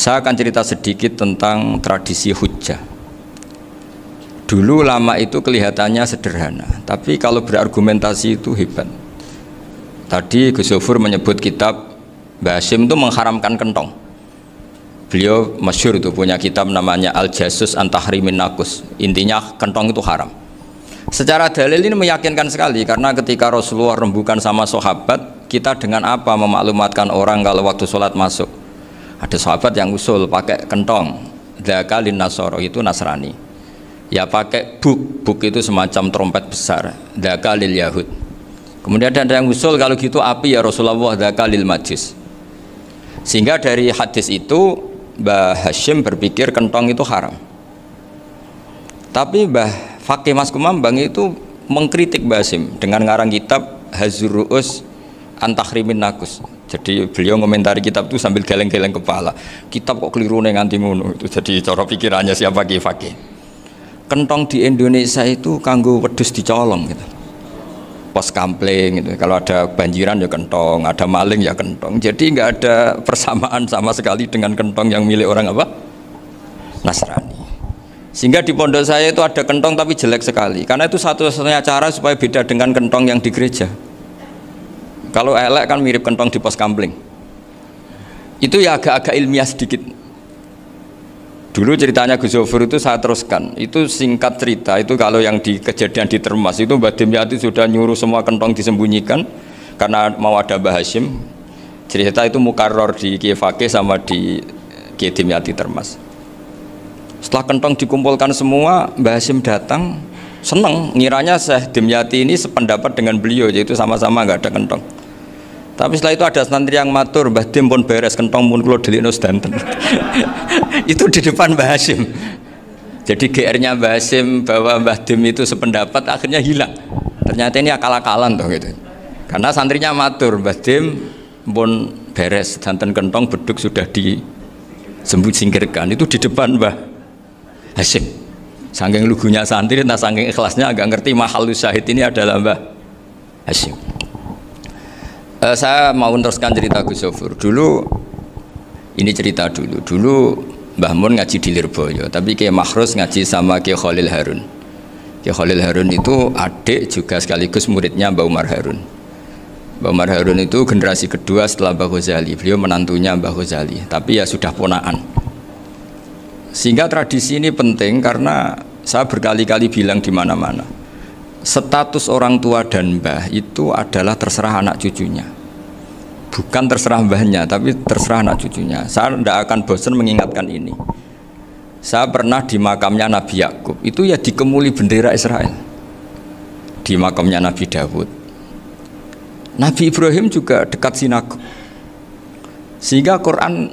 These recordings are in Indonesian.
Saya akan cerita sedikit tentang tradisi hujjah. Dulu lama itu kelihatannya sederhana, tapi kalau berargumentasi itu hebat. Tadi Gus Zofur menyebut kitab Mbah Hasyim itu mengharamkan kentong. Beliau masyhur itu punya kitab namanya Al-Jasus an Tahrimin Nakus. Intinya kentong itu haram. Secara dalil ini meyakinkan sekali, karena ketika Rasulullah rembukan sama sahabat, kita dengan apa memaklumatkan orang kalau waktu sholat masuk? Ada sahabat yang usul pakai kentong, dzakalin nasoro, itu Nasrani. Ya pakai buk itu semacam trompet besar, dzakalil Yahud. Kemudian ada yang usul kalau gitu api ya Rasulullah, dzakalil Majus. Sehingga dari hadis itu Mbah Hasyim berpikir kentong itu haram. Tapi Mbah Fakih Mas Kumambang itu mengkritik Mbah Hasyim dengan ngarang kitab Hazur Ru'us an Tahrimin Nakus. Jadi beliau komentari kitab itu sambil geleng-geleng kepala. Kitab kok keliru nih nganti ngono. Itu jadi cara pikirannya siapa Ki Fakih. Kentong di Indonesia itu kanggo wedhus dicolong gitu. Pos kampling gitu. Kalau ada banjiran ya kentong, ada maling ya kentong. Jadi nggak ada persamaan sama sekali dengan kentong yang milik orang apa? Nasrani. Sehingga di pondok saya itu ada kentong tapi jelek sekali. Karena itu satu-satunya cara supaya beda dengan kentong yang di gereja. Kalau elek kan mirip kentong di pos kampling. Itu ya agak-agak ilmiah sedikit. Dulu ceritanya Gus Zofur itu saya teruskan. Itu singkat cerita, itu kalau yang di kejadian di Termas itu Mbah Dimyati sudah nyuruh semua kentong disembunyikan karena mau ada Mbah Hasyim. Cerita itu mukarrar di Kiai Fakih sama di Kiai Dimyati Termas. Setelah kentong dikumpulkan semua, Mbah Hasyim datang, seneng, ngiranya Syekh Dimyati ini sependapat dengan beliau, yaitu sama-sama nggak ada kentong. Tapi setelah itu ada santri yang matur, Mbah Dim pun beres kentong pun kula delikno sedanten. Itu di depan Mbah Hasyim. Jadi GR-nya Mbah Hasyim bahwa Mbah Dim itu sependapat akhirnya hilang. Ternyata ini akal-akalan toh gitu. Karena santrinya matur, Mbah Dim pun beres sedanten kentong beduk sudah disingkirkan. Itu di depan Mbah Hasyim. Saking lugunya santri, nah saking ikhlasnya agak ngerti mahalus syahid ini adalah Mbah Hasyim. Saya mau teruskan cerita Gus Zofur. Dulu ini cerita dulu Mbah Mun ngaji di Lirboyo, tapi Kiai Makhrus ngaji sama Kiai Khalil Harun. Kiai Khalil Harun itu adik juga sekaligus muridnya Mbah Umar Harun. Mbah Umar Harun itu generasi kedua setelah Mbah Ghazali. Beliau menantunya Mbah Ghazali, tapi ya sudah ponaan. Sehingga tradisi ini penting karena saya berkali-kali bilang di mana-mana. Status orang tua dan mbah itu adalah terserah anak cucunya. Bukan terserah mbahnya, tapi terserah anak cucunya. Saya tidak akan bosan mengingatkan ini. Saya pernah di makamnya Nabi Yakub, itu ya dikemuli bendera Israel. Di makamnya Nabi Dawud. Nabi Ibrahim juga dekat sinagog. Sehingga Quran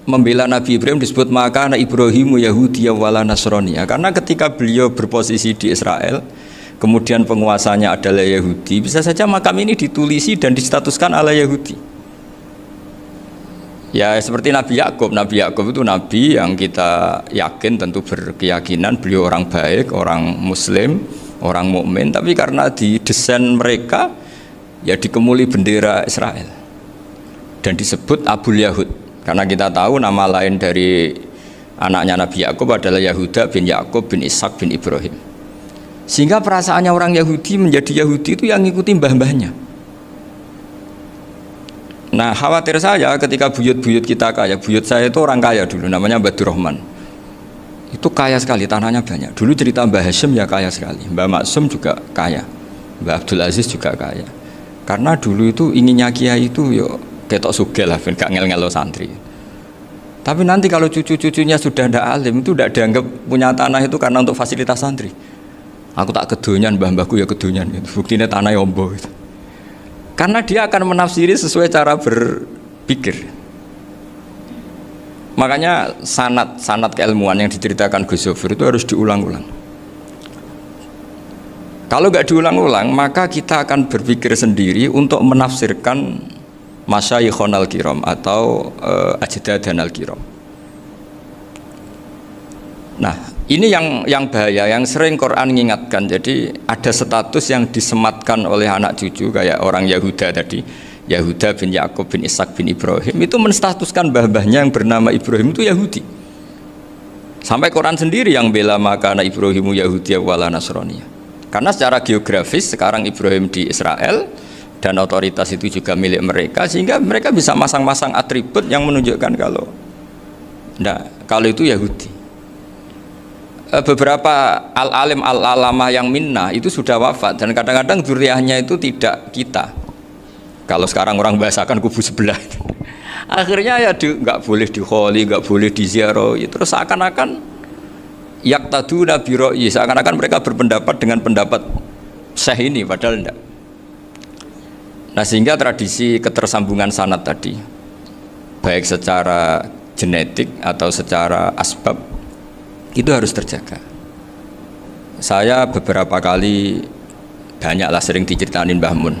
membela Nabi Ibrahim disebut maka anak Ibrahimu Yahudiyya wala Nasraniyya, karena ketika beliau berposisi di Israel, kemudian penguasanya adalah Yahudi, bisa saja makam ini ditulisi dan distatuskan ala Yahudi. Ya seperti Nabi Yakub. Nabi Yakub itu nabi yang kita yakin, tentu berkeyakinan beliau orang baik, orang muslim, orang mukmin, tapi karena di desain mereka ya dikemuli bendera Israel dan disebut Abul Yahud. Karena kita tahu nama lain dari anaknya Nabi Yakub adalah Yahuda bin Yakub bin Ishak bin Ibrahim. Sehingga perasaannya orang Yahudi menjadi Yahudi itu yang ngikuti mbah-mbahnya. Nah khawatir saya ketika buyut-buyut kita kaya. Buyut saya itu orang kaya dulu, namanya Badur Rahman. Itu kaya sekali, tanahnya banyak. Dulu cerita Mbah Hasyim ya kaya sekali. Mbah Maksum juga kaya, Mbah Abdul Aziz juga kaya. Karena dulu itu inginnya kiai itu yuk ketok sugih lah, gak ngel-ngelo santri. Tapi nanti kalau cucu-cucunya sudah tidak alim, itu tidak dianggap punya tanah itu karena untuk fasilitas santri. Aku tak kedonyan, mbah-mbahku ya kedonyan. Buktinya tanah yombo. Gitu. Karena dia akan menafsiri sesuai cara berpikir. Makanya sanad keilmuan yang diceritakan Gus Zofur itu harus diulang-ulang. Kalau nggak diulang-ulang, maka kita akan berpikir sendiri untuk menafsirkan Masyayikhon al-Kiram atau Ajdadan al-Kiram. Nah, ini yang bahaya, yang sering Quran mengingatkan. Jadi ada status yang disematkan oleh anak cucu kayak orang Yahuda tadi, Yahuda bin Yakub bin Ishak bin Ibrahim itu menstatuskan mbah-mbahnya yang bernama Ibrahim itu Yahudi. Sampai Quran sendiri yang bela makana Ibrahimu Yahudiyya wala Nasraniyya. Karena secara geografis sekarang Ibrahim di Israel dan otoritas itu juga milik mereka, sehingga mereka bisa masang-masang atribut yang menunjukkan kalau itu Yahudi. Beberapa al-alim al-alamah yang minnah itu sudah wafat dan kadang-kadang dzurriyyahnya itu tidak kita. Kalau sekarang orang bahasakan kubu sebelah. Akhirnya ya nggak boleh dikholi, nggak boleh diziarah. Terus seakan-akan yaqtaduna bi ra'yi, seakan-akan mereka berpendapat dengan pendapat syekh ini, padahal enggak. Nah, sehingga tradisi ketersambungan sanad tadi, baik secara genetik atau secara asbab, itu harus terjaga. Saya beberapa kali banyaklah sering diceritain Mbah Mun.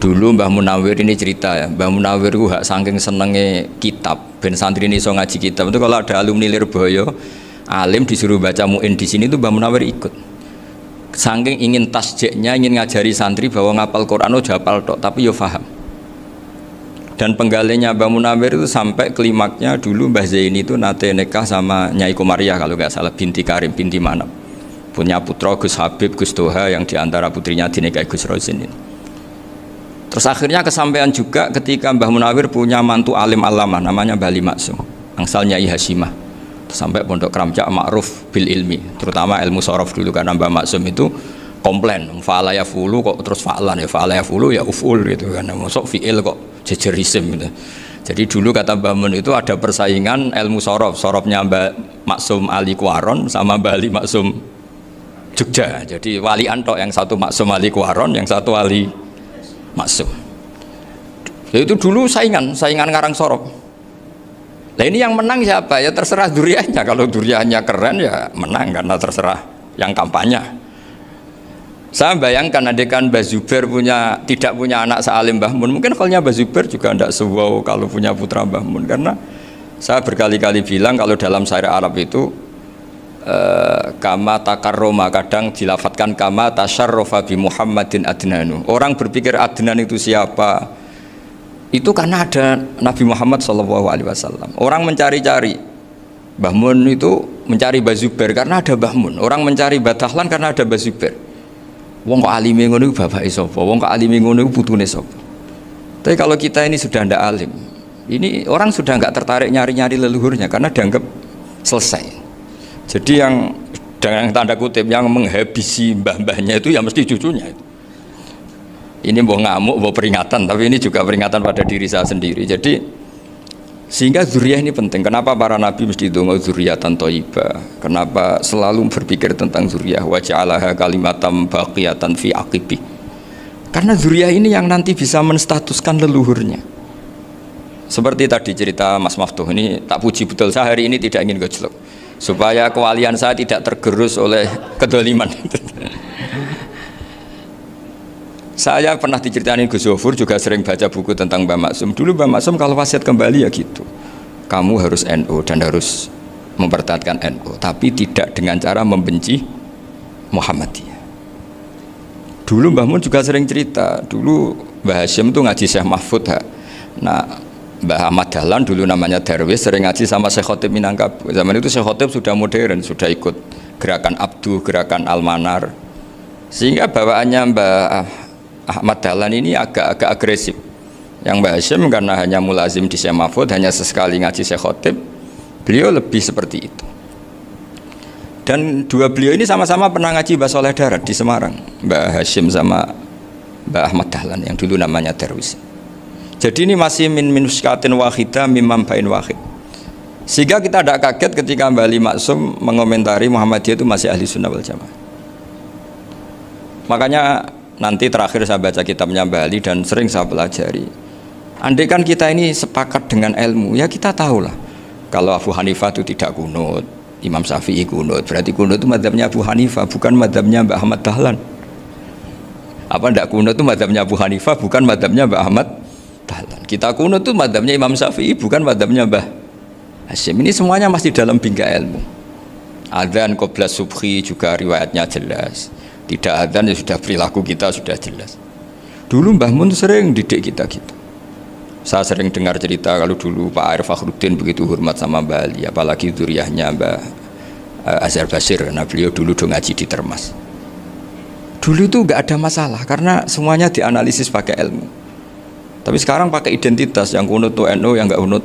Dulu Mbah Munawir ini cerita ya, Mbah Munawir itu saking senenge kitab, ben santri ini so ngaji kitab itu kalau ada alumni Lirboyo, alim disuruh baca muin di sini itu Mbah Munawir ikut. Saking ingin tasjeknya, ingin ngajari santri bahwa ngapal Quran udah hafal tok, tapi yo paham. Dan penggalinya Mbah Munawir itu sampai klimaknya dulu Mbah Zaini itu nate nikah sama Nyai Komariah kalau nggak salah, binti Karim, binti Manap. Punya putra Gus Habib, Gus Toha yang diantara putrinya dinikahi Gus Rozin ini. Terus akhirnya kesampaian juga ketika Mbah Munawir punya mantu alim alama namanya Mbah Ali Maksum, angsal Nyai Hasyimah. Sampai pondok Kramjak ma'ruf bil ilmi, terutama ilmu sorof dulu karena Mbah Maksum itu komplain, fa'ala ya fulu kok terus fa'lan ya, fa'ala ya fulu ya uf'ul gitu kan, masuk fi'il kok jejer isim gitu. Jadi dulu kata Mbah Mun itu ada persaingan ilmu sorof, sorofnya Mbah Maksum Ali Kuaron sama Mbah Ali Maksum Jogja. Jadi wali antok, yang satu Maksum Ali Kuaron, yang satu Ali Maksum. Ya itu dulu saingan ngarang sorof. Nah ini yang menang siapa? Ya terserah duriannya. Kalau duriannya keren ya menang karena terserah yang kampanye. Saya bayangkan adekan Mbah Zubair tidak punya anak sealim Mbah Mun, mungkin kalau Mbah Zubair juga tidak sewow kalau punya putra Mbah Mun, karena saya berkali-kali bilang kalau dalam syair Arab itu kama takarroma, kadang dilafatkan kama tasyarrofa bi Muhammadin adnanu. Orang berpikir Adnan itu siapa? Itu karena ada Nabi Muhammad SAW. Orang mencari-cari Mbah Mun itu mencari Mbah Zubair karena ada Mbah Mun. Orang mencari Mbah Dahlan karena ada Mbah Zubair. Wong kok alime ngono iku bapake sapa? Wong kok alime ngono iku putune sapa? Tapi kalau kita ini sudah ndak alim, ini orang sudah nggak tertarik nyari-nyari leluhurnya karena dianggap selesai. Jadi yang dengan tanda kutip yang menghabisi mbah-mbahnya itu ya mesti cucunya itu. Ini mau ngamuk, mau peringatan, tapi ini juga peringatan pada diri saya sendiri. Jadi sehingga dzurriyyah ini penting. Kenapa para nabi mesti donga dzurriyyatan thayyibah? Kenapa selalu berpikir tentang dzurriyyah? Wa ja'alaha kalimatam baqiyatan fi aqibi. Karena dzurriyyah ini yang nanti bisa menstatuskan leluhurnya. Seperti tadi cerita Mas Maftuh ini, tak puji betul, saya hari ini tidak ingin gojlok supaya kewalian saya tidak tergerus oleh kedoliman. Saya pernah diceritain Gus Zofur, juga sering baca buku tentang Mbah Maksum. Dulu Mbah Maksum kalau wasiat kembali ya gitu, kamu harus NU dan harus mempertahankan NU, tapi tidak dengan cara membenci Muhammadiyah. Dulu Mbah Mun juga sering cerita, dulu Mbah Hashim itu ngaji Syekh Mahfud. Nah, Mbah Ahmad Dahlan dulu namanya Darwis sering ngaji sama Syekh Khotib Minangkabau. Zaman itu Syekh Khotib sudah modern, sudah ikut gerakan Abdu, gerakan Almanar. Sehingga bawaannya Mbah Ahmad Dahlan ini agak agresif. Yang Mbah Hashim karena hanya mulazim di Syekh Mahfud, hanya sesekali ngaji Syekh Khotib, beliau lebih seperti itu. Dan dua beliau ini sama-sama pernah ngaji Mbah Soleh Darat di Semarang, Mbah Hashim sama Mbah Ahmad Dahlan yang dulu namanya Darwis. Jadi ini masih min minuskatin wahidah mimam bain wahid. Sehingga kita tidak kaget ketika Mbah Ali Maksum mengomentari Muhammadiyah itu masih ahli sunnah wal jamaah. Makanya nanti terakhir saya baca kitabnya Mbah Ali dan sering saya pelajari. Andai kan kita ini sepakat dengan ilmu, ya kita tahulah kalau Abu Hanifah itu tidak kunut, Imam Syafi'i kunut, berarti kunut itu mazhabnya Abu Hanifah, bukan mazhabnya Mbah Ahmad Dahlan. Apa ndak kunut itu mazhabnya Abu Hanifah, bukan mazhabnya Mbah Ahmad Dahlan. Kita kunut itu mazhabnya Imam Syafi'i, bukan mazhabnya Mbah Hashim. Ini semuanya masih dalam bingkai ilmu. Adzan qabla subhi juga riwayatnya jelas. Tidak adzan ya sudah perilaku kita sudah jelas. Dulu Mbah Mun sering didik kita gitu. Saya sering dengar cerita kalau dulu Pak Arif Fakhruddin begitu hormat sama Mbah Ali, apalagi dzurriahnya Mbah Azhar Basir, karena beliau dulu do ngaji di Termas. Dulu itu nggak ada masalah karena semuanya dianalisis pakai ilmu. Tapi sekarang pakai identitas, yang unut tuh NU, yang nggak unut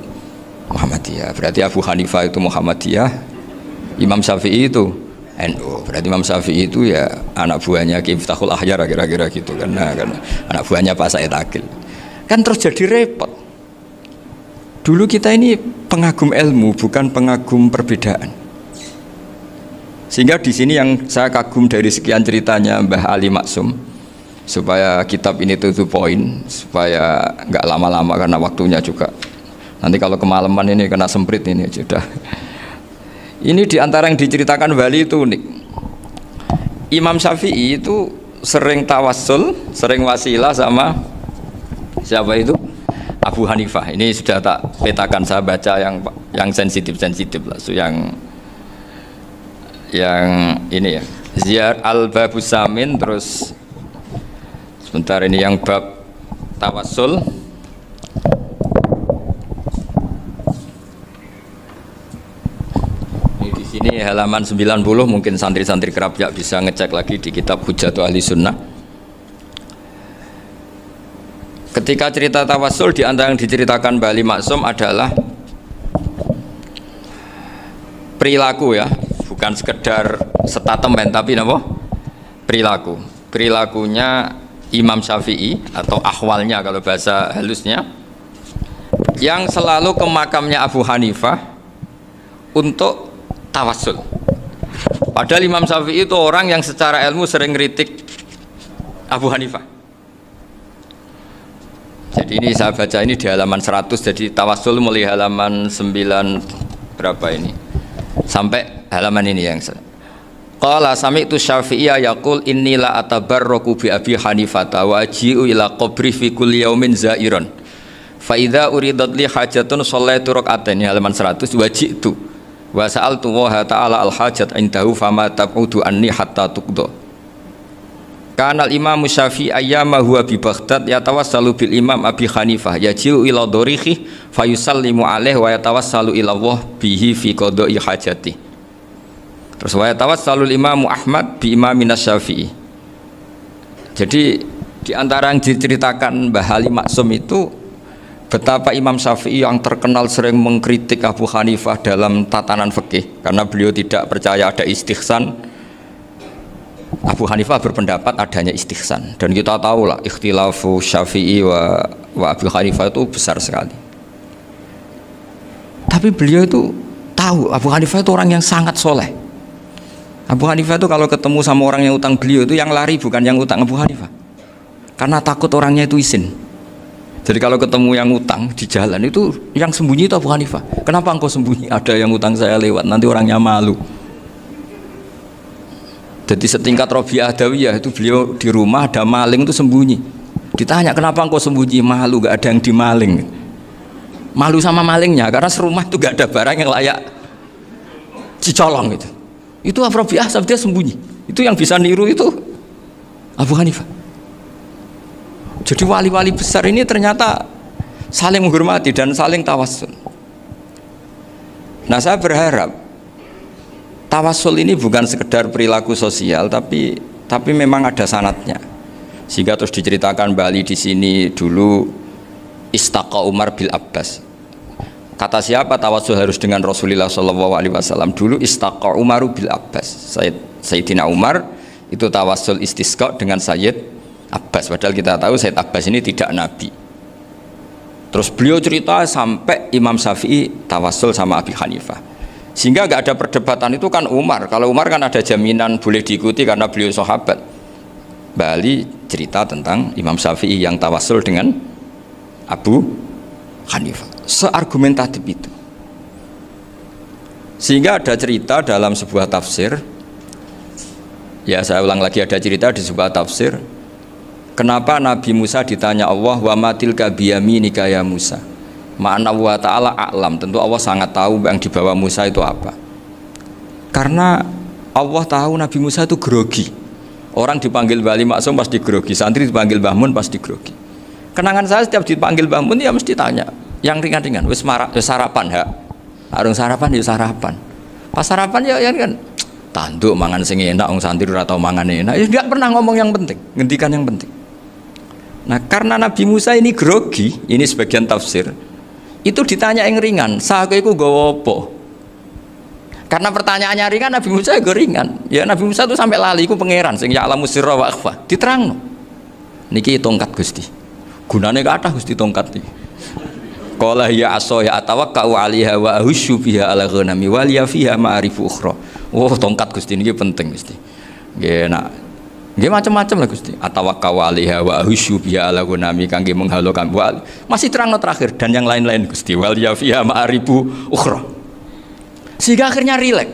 Muhammadiyah. Berarti Abu Hanifah itu Muhammadiyah, Imam Syafi'i itu NU. Berarti Imam Syafi'i itu ya anak buahnya Ki Miftahul Ahyar kira-kira gitu kan anak buahnya Pak Said Akil. Kan terus jadi repot. Dulu kita ini pengagum ilmu, bukan pengagum perbedaan. Sehingga di sini yang saya kagum dari sekian ceritanya Mbah Ali Maksum, supaya kitab ini to the point, supaya nggak lama-lama karena waktunya juga. Nanti kalau kemalaman ini kena semprit ini sudah. Ini diantara yang diceritakan Bali itu unik. Imam Syafi'i itu sering tawassul, sering wasilah sama siapa itu? Abu Hanifah. Ini sudah tak petakan, saya baca yang sensitif lah, so yang ini ya, Ziyar al-Babus Samin, terus sebentar ini yang bab tawassul. Ini di sini halaman 90, mungkin santri-santri kerap ya bisa ngecek lagi di kitab Hujatul Ahli Sunnah. Ketika cerita tawassul, di antara yang diceritakan Bali Maksum adalah perilaku ya, bukan sekedar statement tapi apa? Perilakunya Imam Syafi'i atau ahwalnya kalau bahasa halusnya, yang selalu ke makamnya Abu Hanifah untuk tawassul. Padahal Imam Syafi'i itu orang yang secara ilmu sering kritik Abu Hanifah. Jadi ini saya baca ini di halaman 100, jadi tawassul mulai halaman 9 berapa ini sampai halaman ini yang qala sami'tu Syafi'iyya yaqul inni la atabarraku bi Abi Hanifah wa aji'u ila qabri fi kulli yaumin zairan fa idza uridat li hajatun shallaitu rak'atain, halaman 100, waji'tu wa sa'altu wa ta'ala al hajat indahu fama tab'udu anni hatta tuqda. Kanal Imam Syafi'i ayyama huwa bi Baghdad yatawassalu bil Imam Abi Hanifah yaji'u ila dorihi fayusallimu alaihi wa yatawassalu ila Allah bihi fi qada'i hajati. Terus wa yatawassalu Imam Ahmad bi Imamin Syafi'i. Jadi di antara yang diceritakan Mbah Ali Maksum itu betapa Imam Syafi'i yang terkenal sering mengkritik Abu Hanifah dalam tatanan fikih karena beliau tidak percaya ada istihsan. Abu Hanifah berpendapat adanya istihsan, dan kita tahu lah ikhtilafu Syafi'i wa Abu Hanifah itu besar sekali. Tapi beliau itu tahu Abu Hanifah itu orang yang sangat soleh. Abu Hanifah itu kalau ketemu sama orang yang utang beliau itu yang lari bukan yang utang Abu Hanifah, karena takut orangnya itu izin. Jadi kalau ketemu yang utang di jalan itu yang sembunyi itu Abu Hanifah. Kenapa engkau sembunyi? Ada yang utang saya lewat, nanti orangnya malu. Jadi setingkat Robi'ah Adawiyah itu beliau di rumah ada maling itu sembunyi. Ditanya kenapa engkau sembunyi? Malu, gak ada yang dimaling. Malu sama malingnya karena serumah itu gak ada barang yang layak dicolong gitu. Itu Robi'ah dia sembunyi. Itu yang bisa niru itu Abu Hanifah. Jadi wali-wali besar ini ternyata saling menghormati dan saling tawassul. Nah saya berharap tawassul ini bukan sekedar perilaku sosial, tapi memang ada sanatnya. Sehingga terus diceritakan Bali di sini dulu istaqa Umar bil Abbas. Kata siapa tawassul harus dengan Rasulullah SAW? Dulu istaqa Umar bil Abbas. Sayyidina Umar itu tawassul istisqa dengan Sayyid Abbas. Padahal kita tahu Sayyid Abbas ini tidak nabi. Terus beliau cerita sampai Imam Syafi'i tawassul sama Abi Hanifah. Sehingga nggak ada perdebatan, itu kan Umar. Kalau Umar kan ada jaminan boleh diikuti karena beliau sahabat. Bali cerita tentang Imam Syafi'i yang tawassul dengan Abu Hanifah. Seargumentatif itu. Sehingga ada cerita dalam sebuah tafsir. Ya saya ulang lagi, ada cerita di sebuah tafsir. Kenapa Nabi Musa ditanya Allah, wa matilka biyaminika ya Musa? Ma'ana wa ta'ala a'lam, tentu Allah sangat tahu yang dibawa Musa itu apa. Karena Allah tahu Nabi Musa itu grogi. Orang dipanggil Wali Maksum pasti grogi, santri dipanggil Mbah Mun pasti grogi. Kenangan saya setiap dipanggil Mbah Mun ya mesti tanya yang ringan-ringan, wis sarapan ha. Arung sarapan ya sarapan. Pas sarapan ya kan tanduk mangan sing enak, wong santri ora tau mangan enak. Ya enggak pernah ngomong yang penting, ngendikan yang penting. Nah, karena Nabi Musa ini grogi, ini sebagian tafsir. Itu ditanya yang ringan, "Sakowe iku nggawa apa?" Karena pertanyaannya ringan, Nabi Musa juga ringan. Ya Nabi Musa itu sampai lali, iku pangeran sing ya'lamu sirra wa akhfa. Diterangno. Niki tongkat Gusti. Gunane kathah Gusti tongkat iki. Qala ya aso ya atawakkau 'alaiha wa ahusyu biha 'ala ghanami wa liya fiha ma'arifu ukhra. Oh, tongkat Gusti niki penting Gusti. Nggih nak. Nggih macam-macam lah Gusti. Atawakkau 'alaiha wa ahusyu biha 'ala ghanami kangge menghalokan. Masih terangno terakhir dan yang lain-lain Gusti. Wa liya fiha ma'arifu ukhra. Sehingga akhirnya rileks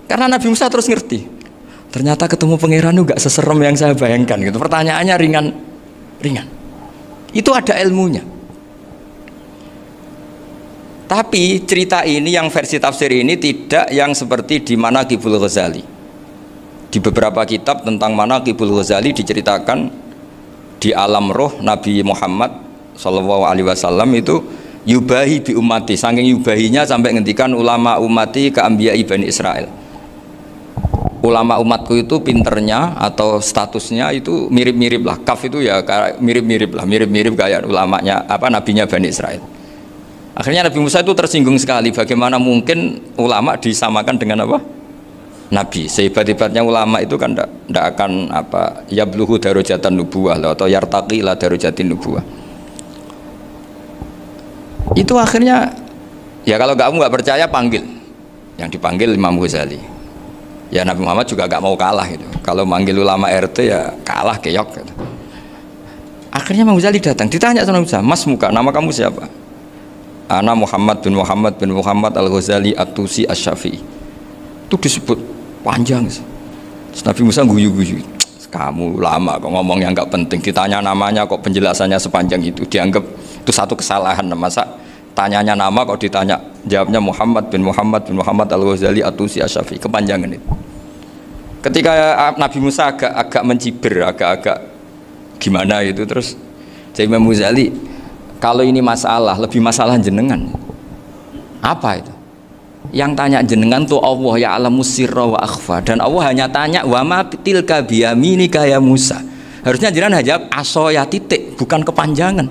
karena Nabi Musa terus ngerti ternyata ketemu pangeran itu gak seserem yang saya bayangkan gitu. Pertanyaannya ringan itu ada ilmunya. Tapi cerita ini yang versi tafsir ini tidak yang seperti di Manaqibul Ghazali. Di beberapa kitab tentang Manaqibul Ghazali diceritakan di alam roh Nabi Muhammad SAW itu yubahi bi ummati, saking yubahinya sampai ngendikan ulama ummati ke anbiya Bani Israel. Ulama umatku itu pinternya atau statusnya itu mirip-mirip lah. Kaf itu ya mirip-mirip lah, mirip-mirip kayak ulamanya nabinya Bani Israel. Akhirnya Nabi Musa itu tersinggung sekali, bagaimana mungkin ulama disamakan dengan apa? Nabi. Sehebat-hebatnya ulama itu kan tidak akan yabluhu darajatan nubuwah atau yartaqi la darajatin nubuwah. Itu akhirnya ya kalau kamu nggak percaya panggil yang dipanggil Imam Ghazali. Ya Nabi Muhammad juga nggak mau kalah gitu. Kalau manggil ulama RT ya kalah keok gitu. Akhirnya Imam Ghazali datang, ditanya sama Musa, "Mas muka, nama kamu siapa?" "Ana Muhammad bin Muhammad Al-Ghazali At-Tusi Asy-Syafi'i." Itu disebut panjang. Terus Nabi Musa guyu-guyu. "Kamu lama kok ngomong yang nggak penting, ditanya namanya kok penjelasannya sepanjang itu, dianggap itu satu kesalahan. Masa tanyanya nama kok ditanya jawabnya Muhammad bin Muhammad Al-Ghazali At-Tusi Asy-Syafi'i, kepanjangan itu." Ketika Nabi Musa agak mencibir, agak gimana itu, terus jadi Imam Ghazali, "Kalau ini masalah, lebih masalah jenengan." "Apa itu?" "Yang tanya jenengan tuh Allah ya alamu sirra wa akhfa, dan Allah hanya tanya wa ma tilka biyaminika ya Musa." Harusnya jenengan jawab aso ya titik, bukan kepanjangan.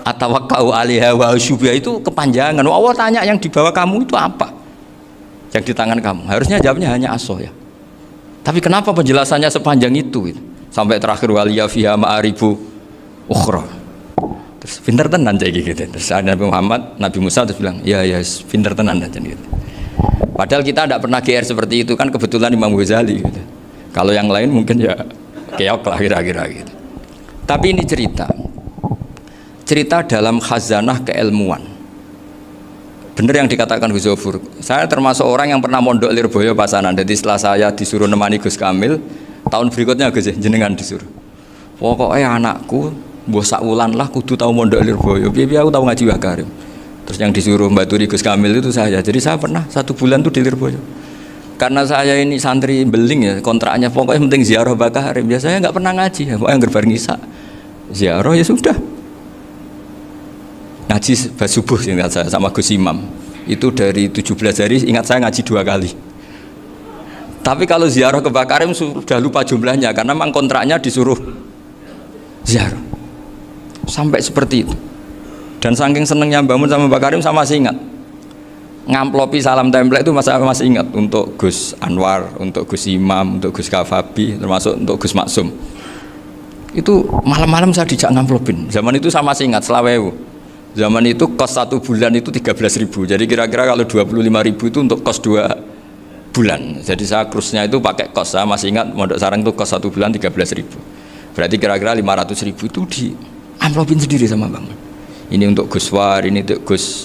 Atawakkau 'alaiha wa asyubiha itu kepanjangan. Allah tanya yang di bawah kamu itu apa? Yang di tangan kamu. Harusnya jawabnya hanya aso ya. Tapi kenapa penjelasannya sepanjang itu? Sampai terakhir waliya fiha ma'aribu ukhra. Terus pinter tenan kayak gitu. Terus Nabi Musa terus bilang, "Ya pinter tenan aja gitu." Padahal kita tidak pernah GR seperti itu kan, kebetulan Imam Ghazali gitu. Kalau yang lain mungkin ya keok lah kira-kira gitu. Tapi ini cerita dalam khazanah keilmuan. Bener yang dikatakan Gus Zofur. Saya termasuk orang yang pernah mondok Lirboyo Pasanan. Jadi setelah saya disuruh nemani Gus Kamil, tahun berikutnya Gus jenengan disuruh. Pokoknya anakku mbah sak wulan lah kudu tahu mondok Lirboyo. Piye aku tahu ngaji Mbah Karim. Terus yang disuruh mbaturi Gus Kamil itu saya. Jadi saya pernah 1 bulan tuh di Lirboyo. Karena saya ini santri beling ya, kontraknya pokoknya penting ziarah Mbah Karim. Biasanya nggak pernah ngaji, ya, pokoknya gerbar ngisa. Ziarah ya sudah. Ngaji subuh ingat saya sama Gus Imam. Itu dari 17 hari ingat saya ngaji 2 kali. Tapi kalau ziarah ke Mbah Karim sudah lupa jumlahnya karena memang kontraknya disuruh ziarah. Sampai seperti itu. Dan saking senengnya bangun sama Mbah Karim saya masih ingat. Ngamplopi salam tempel itu masih ingat untuk Gus Anwar, untuk Gus Imam, untuk Gus Kafabi, termasuk untuk Gus Maksum. Itu malam-malam saya dijak ngamplopin. Zaman itu saya masih ingat selawewu. Zaman itu kos 1 bulan itu 13.000. Jadi kira-kira kalau 25.000 itu untuk kos 2 bulan. Jadi saya krusnya itu pakai kos. Saya masih ingat Mondok Sarang itu kos 1 bulan 13.000. Berarti kira-kira 500.000 itu di amplopin sendiri sama Bang. Ini untuk Gus War, ini untuk Gus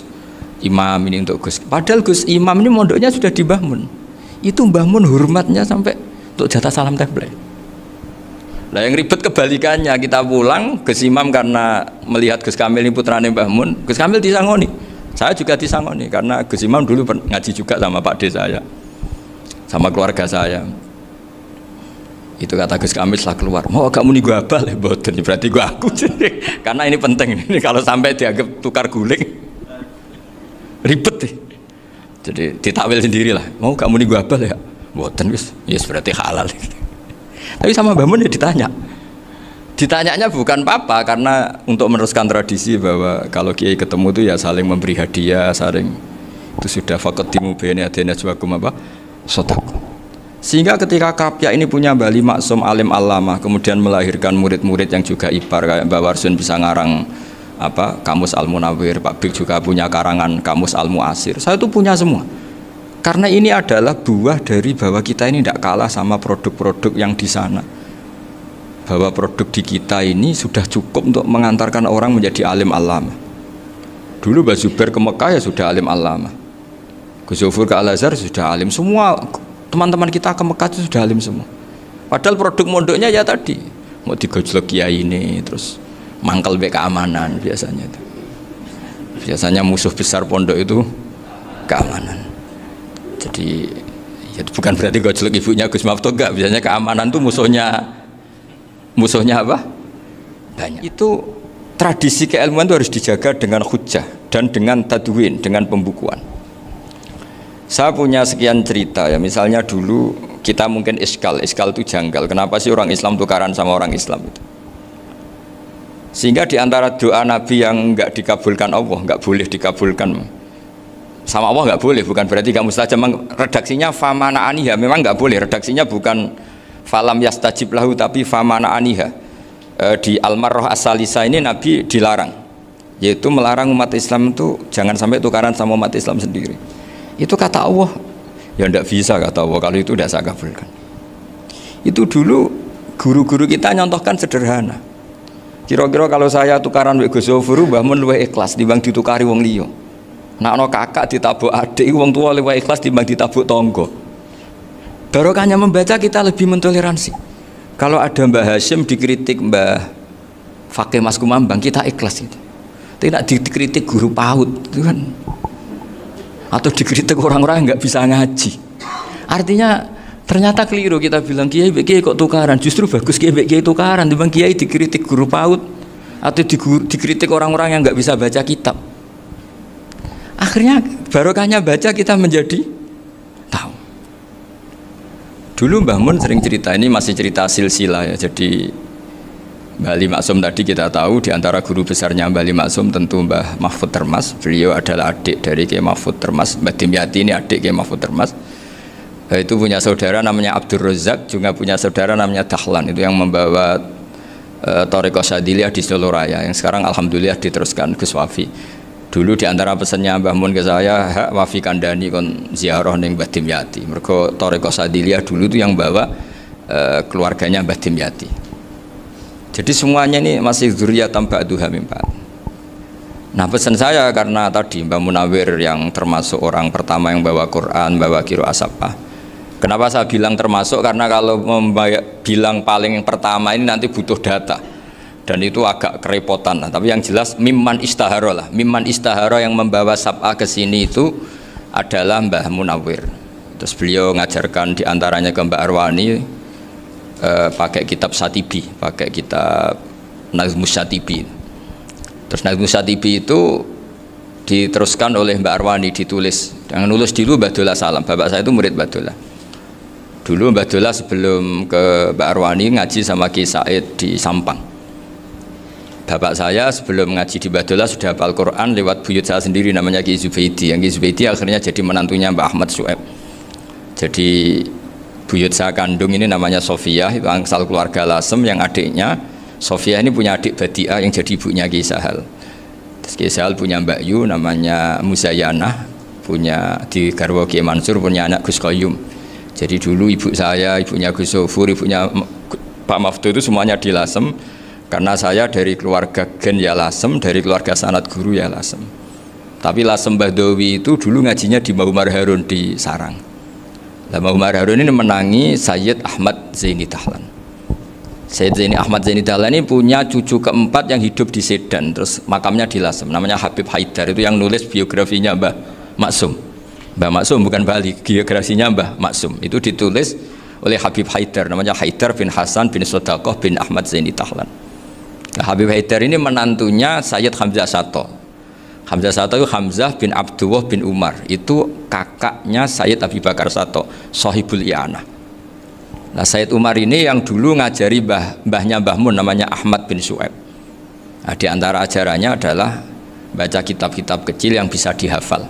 Imam, ini untuk Gus. Padahal Gus Imam ini mondoknya sudah di Mbah Mun. Itu Mbah Mun hormatnya sampai untuk jatah salam template. Nah yang ribet kebalikannya, kita pulang Gus Imam karena melihat Gus Kamil ini putrane Mbah Mun, Gus Kamil disangoni. Saya juga disangoni karena Gus Imam dulu ngaji juga sama Pak D saya, sama keluarga saya. Itu kata Gus Kamil setelah keluar, mau gak muni gua abal ya boten, berarti gua aku. Karena ini penting, ini kalau sampai dianggap tukar guling ribet nih. Jadi ditakwil sendirilah, mau gak muni gua abal ya boten, yes berarti halal. Tapi sama Mbah Mun ya ditanyanya bukan apa, karena untuk meneruskan tradisi bahwa kalau kiai ketemu itu ya saling memberi hadiah, saling itu sudah faqaddimu baina yadayna najwakum apa shadaqah. Sehingga ketika Kapya ini punya Bali Maksum alim alama, kemudian melahirkan murid-murid yang juga ibar, kayak Mbak Warsun bisa ngarang apa Kamus Al Munawwir, Pak Bik juga punya karangan Kamus Al Muasir. Saya itu punya semua. Karena ini adalah buah dari bahwa kita ini tidak kalah sama produk-produk yang di sana. Bahwa produk di kita ini sudah cukup untuk mengantarkan orang menjadi alim alama. Dulu Mbak Zubair ke Mekah ya sudah alim alama. Gus Zufur ke Al-Azhar sudah alim semua. Teman-teman kita ke Mekah itu sudah alim semua. Padahal produk mondoknya ya tadi mau digojlok kiai ini, terus mangkel be keamanan biasanya itu. Biasanya musuh besar pondok itu keamanan. Jadi ya bukan berarti gojlok ibunya Gus Maftuh, enggak. Biasanya keamanan itu musuhnya apa? Banyak. Itu tradisi keilmuan itu harus dijaga dengan hujjah dan dengan tadwin, dengan pembukuan. Saya punya sekian cerita ya, misalnya dulu kita mungkin iskal itu janggal, kenapa sih orang Islam tukaran sama orang Islam itu? Sehingga diantara doa Nabi yang enggak dikabulkan Allah, enggak boleh dikabulkan sama Allah, enggak boleh, bukan berarti enggak mustajab. Redaksinya famana aniha, memang enggak boleh, redaksinya bukan falam yastajib lahu tapi famana aniha. Di Al-Marrah As-Salisa ini Nabi dilarang, yaitu melarang umat Islam itu jangan sampai tukaran sama umat Islam sendiri. Itu kata Allah, ya tidak bisa kata Allah, kalau itu tidak saya kabulkan. Itu dulu guru-guru kita nyontohkan sederhana. Kira-kira kalau saya tukaran wek Gus Zofur, Mbah Mun luwih ikhlas timbang ditukari wong liya. Nek ana kakak ditabuk adik, wong tua luwih ikhlas timbang ditabuk tangga. Barokahnya membaca kita lebih mentoleransi. Kalau ada Mbah Hashim dikritik Mbah Fakih Mas Kumambang, kita ikhlas itu. Tidak dikritik guru PAUD, itu kan. Atau dikritik orang-orang yang nggak bisa ngaji. Artinya ternyata keliru kita bilang kiai kok tukaran, justru bagus kiai tukaran dibanding kiai dikritik guru PAUD atau dikritik orang-orang yang nggak bisa baca kitab. Akhirnya barokahnya baca kita menjadi tahu. Dulu Mbah Mun sering cerita, ini masih cerita silsilah ya. Jadi Mbah Ali Maksum tadi kita tahu di antara guru besarnya Mbah Ali Maksum tentu Mbah Mahfud Termas. Beliau adalah adik dari Kiai Mahfud Termas. Mbah Dimyati ini adik Kiai Mahfud Termas. Itu punya saudara namanya Abdur Razak, juga punya saudara namanya Dahlan, itu yang membawa Thariqah Syadiliyah di Solo Raya yang sekarang alhamdulillah diteruskan Gus Wafi. Dulu di antara pesannya Mbah Mun ke saya, hak Wafi kandani kon ziarah ning Mbah Dimyati. Mergo Thariqah Syadiliyah dulu itu yang bawa keluarganya Mbah Dimyati. Jadi semuanya ini masih dzurriyyatan ba'duha min ba'd. Nah pesan saya karena tadi Mbah Munawwir yang termasuk orang pertama yang bawa Quran, bawa qiraah sab'ah. Kenapa saya bilang termasuk? Karena kalau bilang paling pertama ini nanti butuh data. Dan itu agak kerepotan. Nah, tapi yang jelas mimman istahara lah. Mimman istahara yang membawa sab'ah ke sini itu adalah Mbah Munawwir. Terus beliau ngajarkan diantaranya ke Mbak Arwani, pakai kitab Satibi, pakai kitab Nazmus Satibi. Terus Nazmus Satibi itu diteruskan oleh Mbak Arwani, ditulis. Yang nulis dulu Mbak Dola Salam, bapak saya itu murid Mbak Dola. Dulu Mbak Dola sebelum ke Mbak Arwani ngaji sama Ki Said di Sampang. Bapak saya sebelum ngaji di Mbak Dola sudah hafal Quran lewat buyut saya sendiri namanya Ki Zubaidi. Yang Ki Zubaidi akhirnya jadi menantunya Mbak Ahmad Su'eb. Jadi buyut saya kandung ini namanya Sofia, itu asal keluarga Lasem, yang adiknya Sofia ini punya adik Badiah yang jadi ibunya Ki Sahal. Terus Ki Sahal punya Mbak Yu namanya Muzayanah, punya di garwa Ki Mansur punya anak Gus Qayyum. Jadi dulu ibu saya, ibunya Gus Zofur, ibunya Pak Maftuh itu semuanya di Lasem. Karena saya dari keluarga Gen ya Lasem, dari keluarga sanad guru ya Lasem. Tapi Lasem Bahdawi itu dulu ngajinya di Mbah Umar Harun di Sarang. Mbah Umar Harun ini menangi Sayyid Ahmad Zaini Dahlan. Sayyid Zaini Ahmad Zaini Dahlan ini punya cucu keempat yang hidup di Sedan, terus makamnya di Lasem, namanya Habib Haidar, itu yang nulis biografinya Mbah Maksum. Mbah Maksum bukan Bali, biografinya Mbah Maksum itu ditulis oleh Habib Haidar, namanya Haidar bin Hasan bin Sodaqoh bin Ahmad Zaini Tahlan. Nah, Habib Haidar ini menantunya Sayyid Hamzah Sato. Hamzah Sato itu Hamzah bin Abdullah bin Umar, itu kakaknya Sayyid Abi Bakar Sato, Sohibul I'anah. Nah, Sayyid Umar ini yang dulu ngajari mbahnya Mbah Mun namanya Ahmad bin Su'aib. Nah, di antara ajarannya adalah baca kitab-kitab kecil yang bisa dihafal.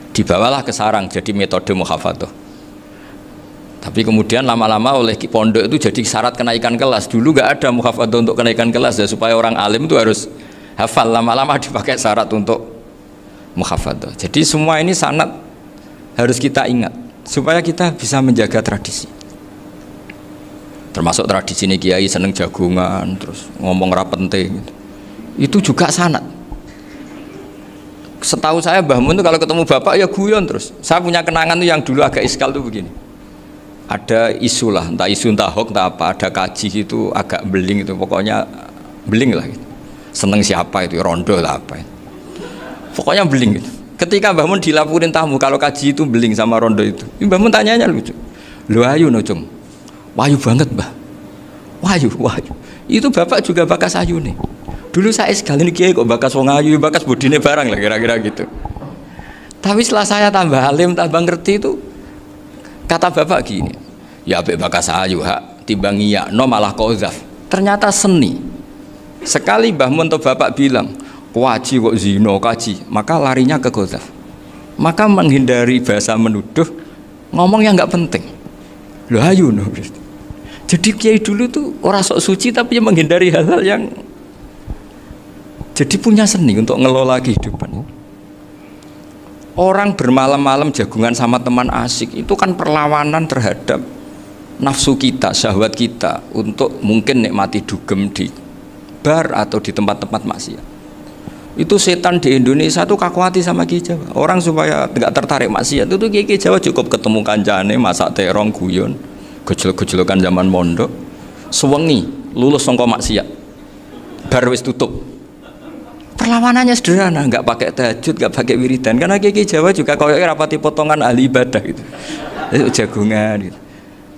Dibawalah ke sarang jadi metode muhafadzah. Tapi kemudian lama-lama oleh pondok itu jadi syarat kenaikan kelas. Dulu nggak ada muhafadzah untuk kenaikan kelas ya, supaya orang alim itu harus hafal. Lama-lama dipakai syarat untuk muhafadzah. Jadi semua ini sanad harus kita ingat supaya kita bisa menjaga tradisi. Termasuk tradisi ini kiai seneng jagungan, terus ngomong ra penting gitu. Itu juga sanad. Setahu saya Mbah Mun itu kalau ketemu bapak ya guyon terus. Saya punya kenangan tuh yang dulu agak iskal tuh begini. Ada isu lah, entah isu entah hoax entah apa, ada kaji itu agak beling itu, pokoknya beling lah gitu. Seneng siapa itu, rondo lah apa itu. Pokoknya beling gitu. Ketika Mbah Mun dilaporin tamu kalau kaji itu beling sama rondo itu, Mbah Mun tanyanya lucu. Lu ayu no cung, wayu banget Mbah. Wayu. Itu bapak juga bakas ayu nih. Dulu saya sekali ini kiai kok bakas wong ayu, bakas bodine barang lah kira-kira gitu. Tapi setelah saya tambah alim, tambah ngerti itu, kata bapak gini, ya abek bakas ayu hak timbang iya, no malah kozaf. Ternyata seni. Sekali Mbah Mun atau bapak bilang, kaji kok zino kaji, maka larinya ke kozaf. Maka menghindari bahasa menuduh, ngomong yang nggak penting. Loh ayu no. Jadi kiai dulu tuh orang sok suci tapi menghindari hal-hal yang jadi punya seni untuk ngelola kehidupan. Orang bermalam-malam jagungan sama teman asik itu kan perlawanan terhadap nafsu kita, syahwat kita untuk mungkin nikmati dugem di bar atau di tempat-tempat maksiat. Itu setan di Indonesia tuh kakuati sama Kiai Jawa. Orang supaya tidak tertarik maksiat itu tuh Kiai Jawa cukup ketemu kancane masak terong guyon, gejol-gejolokan zaman mondok, sewengi lulus sangka maksiat. Bar wis tutup. Perlawanannya sederhana, nggak pakai tahajud, nggak pakai wiridan, karena Kiai Jawa juga koyoknya rapati potongan ahli ibadah gitu, jagungan gitu.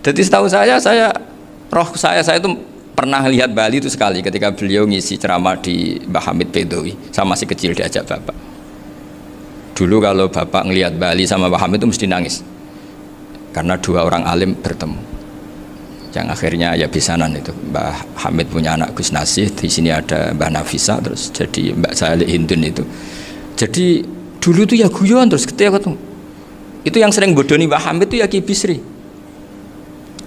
Jadi setahu saya itu pernah lihat Bali itu sekali ketika beliau ngisi ceramah di Mbah Hamid Bedowi, sama masih kecil diajak bapak. Dulu kalau bapak ngelihat Bali sama Mbah Hamid itu mesti nangis, karena dua orang alim bertemu. Yang akhirnya ya bisanan itu Mbah Hamid punya anak Gus Nasih, di sini ada Mbah Nafisa, terus jadi Mbak Salih Hindun itu. Jadi dulu tuh ya guyon terus ketika ketemu. Itu yang sering bodoni Mbah Hamid itu ya Ki Bisri.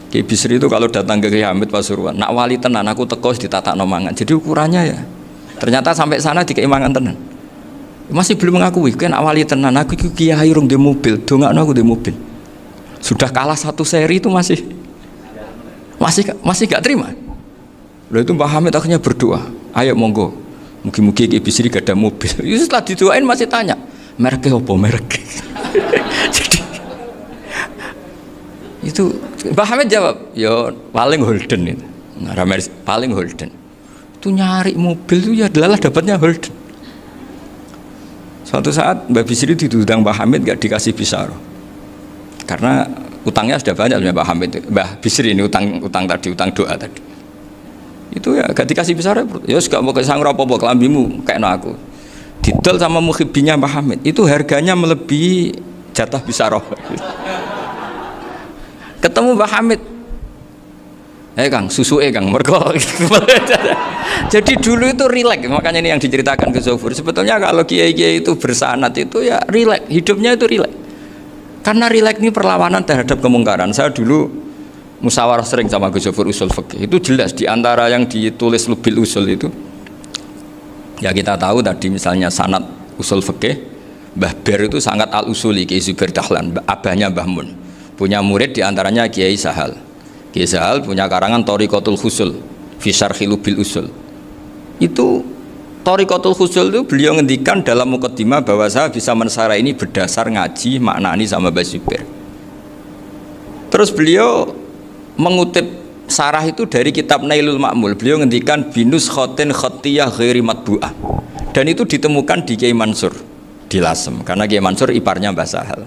Ki Bisri itu kalau datang ke Ki Hamid Pasuruan, nak wali tenan aku teko ditata nomangan. Jadi ukurannya ya. Ternyata sampai sana dikei mangan tenan. Masih belum mengakui, kan nak wali tenan aku kiai rung di mobil, dongakno aku di mobil. Sudah kalah satu seri itu masih gak terima. Lalu itu Mbah Hamid akhirnya berdoa, ayo monggo, mungkin-mungkin Ki Bisri gak ada mobil. Itu setelah didoain masih tanya, mereknya apa merek? Jadi itu Mbah Hamid jawab, ya paling Holden itu, paling Holden. Itu nyari mobil itu ya adalah dapatnya Holden. Suatu saat Mbah Bisri ditudang Mbah Hamid gak dikasih pisaro, karena utangnya sudah banyak Mbah Hamid, Mbah Bisri ini utang doa tadi. Itu ya gak dikasih besar ya gak mau kesang apa-apa kelambimu kayak aku. Didol sama muhibbinya Mbah Hamid. Itu harganya melebihi jatah bisaroh. Ketemu Mbah Hamid. Kang, susu Kang, mergo. Jadi dulu itu rileks, makanya ini yang diceritakan ke Zofur. Sebetulnya kalau kiai-kiai itu bersanad itu ya rileks, hidupnya itu rileks. Karena rileks ini perlawanan terhadap kemungkaran. Saya dulu musyawarah sering sama Gus Zofur usul fikih. Itu jelas di antara yang ditulis Lubil Usul itu. Ya kita tahu tadi misalnya sanad usul fikih, Mbah Ber itu sangat al-usuli Kiai Zubair Dahlan, abahnya Mbah Mun. Punya murid di antaranya Kiai Sahal. Kiai Sahal punya karangan Thariqatul Husul fi Syarhi Lubil Usul. Itu Thariqatul Husul itu beliau ngendikan dalam mukaddimah bahwa saya bisa mensarah ini berdasar ngaji maknani sama Mbah Zubair. Terus beliau mengutip sarah itu dari kitab Nailul Ma'mul. Beliau ngendikan binus khotin khotiyah ghairi matbu'ah. Dan itu ditemukan di Kiai Mansur di Lasem, karena Kiai Mansur iparnya Mbah Sahal.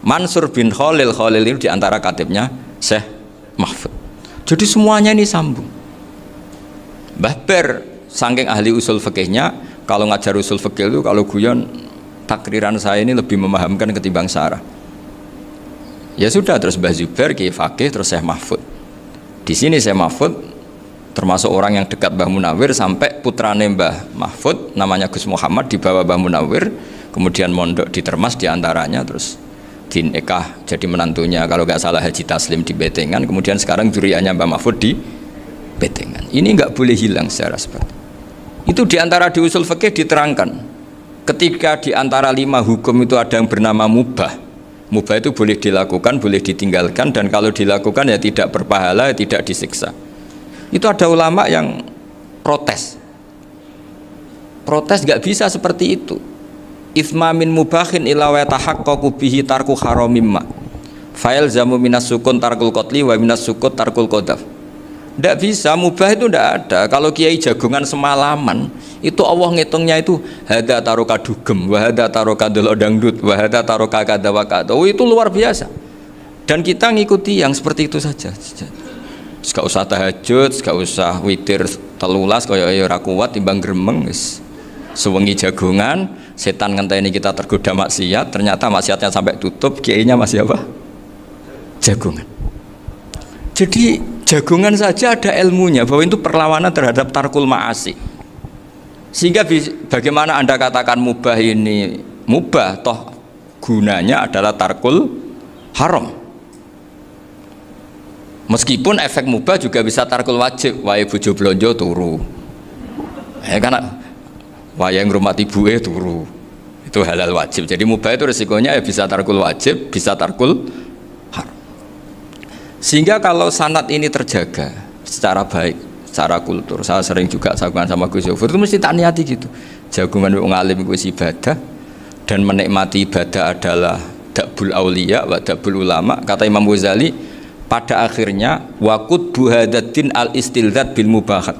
Mansur bin Khalil itu diantara katibnya Syekh mahfud. Jadi semuanya ini sambung. Mbah Ber saking ahli usul fikihnya, kalau ngajar usul fikih itu kalau guyon takriran saya ini lebih memahamkan ketimbang Sarah. Ya sudah, terus Mbah Zubair Kiai Fakih, terus Syekh Mahfud. Di sini Syekh Mahfud termasuk orang yang dekat Mbah Munawir, sampai putrane Mbah Mahfud namanya Gus Muhammad dibawa Mbah Munawir, kemudian mondok di Termas diantaranya, terus dinikah jadi menantunya kalau nggak salah Haji Taslim di Betengan, kemudian sekarang duriannya Mbah Mahfud di Betengan. Ini nggak boleh hilang secara seperti itu. Diantara di usul fikih diterangkan, ketika diantara 5 hukum itu ada yang bernama mubah. Mubah itu boleh dilakukan, boleh ditinggalkan, dan kalau dilakukan ya tidak berpahala, tidak disiksa. Itu ada ulama yang protes nggak bisa seperti itu. Itsma min mubahin ila wa tahaqqaqu bihi tarku haramimma fa'il zamu minas sukun tarkul qatli wa minas sukut tarkul qadaf. Nggak bisa, mubah itu nggak ada. Kalau kiai jagungan semalaman itu Allah ngitungnya itu hada taroka dugem, wahada taroka delok dangdut, wahada taroka kada wakada. Oh, itu luar biasa. Dan kita ngikuti yang seperti itu saja. Gak usah tahajud, gak usah witir telulas kaya ora kuat timbang gremeng wis. Sewengi jagungan, setan ngenteni kita tergoda maksiat, ternyata maksiatnya sampai tutup, kiainya masih apa? Jagungan. Jadi jagungan saja ada ilmunya bahwa itu perlawanan terhadap tarkul ma'asi. Sehingga bagaimana Anda katakan mubah ini mubah, toh gunanya adalah tarkul haram. Meskipun efek mubah juga bisa tarkul wajib, wae bojo blonjo turu. Karena wae ngurmati ibuke turu. Itu halal wajib. Jadi mubah itu resikonya ya bisa tarkul wajib, bisa tarkul haram. Sehingga kalau sanad ini terjaga secara baik, secara kultur, saya sering juga jagungan sama Gus Yofur itu mesti tak niati gitu. Jagungan wong alim itu ibadah, dan menikmati ibadah adalah dabul auliya wa dabul ulama. Kata Imam Ghazali, pada akhirnya waqud buhadatin al istilzat bil mubahat.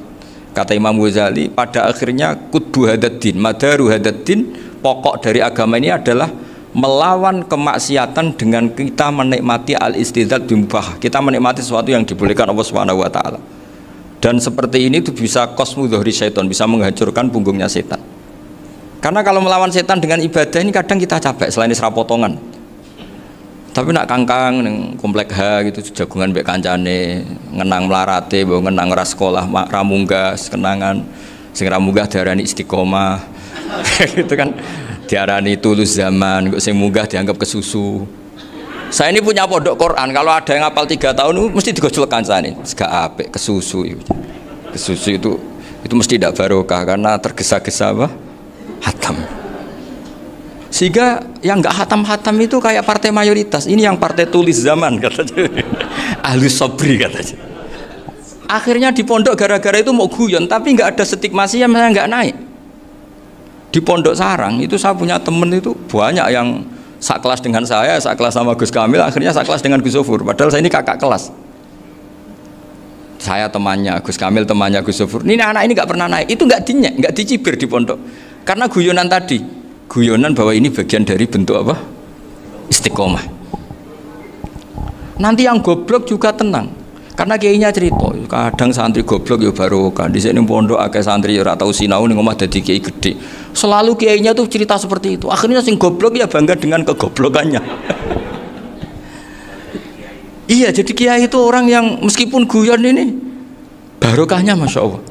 Kata Imam Ghazali, pada akhirnya qutbu hadatin, madaru hadatin, pokok dari agama ini adalah melawan kemaksiatan dengan kita menikmati al-istidzat bimubah. Kita menikmati sesuatu yang dibolehkan Allah Subhanahu wa taala. Dan seperti ini itu bisa qasmu dhuhri syaitan, bisa menghancurkan punggungnya setan. Karena kalau melawan setan dengan ibadah ini kadang kita capek selain isra potongan. Tapi nak kangkang ning komplek H gitu jagungan mbek kancane, ngenang melarate, mbok ngenang ra sekolah, ra munggah kenangan. Sing ra munggah diarani istiqomah. Gitu kan. Diarani tulus zaman, kok sing munggah dianggap kesusu. Saya ini punya pondok Quran, kalau ada yang hafal 3 tahun mesti digojol kancane. Gak apik kesusu itu. Kesusu itu mesti tidak barokah karena tergesa-gesa apa? Hatam. Sehingga yang enggak hatam-hatam itu kayak partai mayoritas. Ini yang partai tulis zaman katanya. Ahli sabri katanya. Akhirnya di pondok gara-gara itu mau guyon, tapi enggak ada stigma sih yang enggak naik. Di Pondok Sarang itu saya punya temen itu banyak yang sekelas dengan saya, sekelas sama Gus Kamil, akhirnya sekelas dengan Gus Sofur. Padahal saya ini kakak kelas. Saya temannya Gus Kamil, temannya Gus Sofur. Ini anak ini nggak pernah naik, itu nggak dinyek, nggak dicibir di pondok. Karena guyonan tadi, guyonan bahwa ini bagian dari bentuk apa? Istiqomah. Nanti yang goblok juga tenang. Karena kiainya cerita, kadang santri goblok ya barokah. Di sini pondok akeh santri ora tau sinau ning omah dadi kiai gede. Selalu kiainya tuh cerita seperti itu. Akhirnya sing goblok ya bangga dengan kegoblokannya. Iya, jadi kiai itu orang yang meskipun guyon ini barokahnya Masya Allah.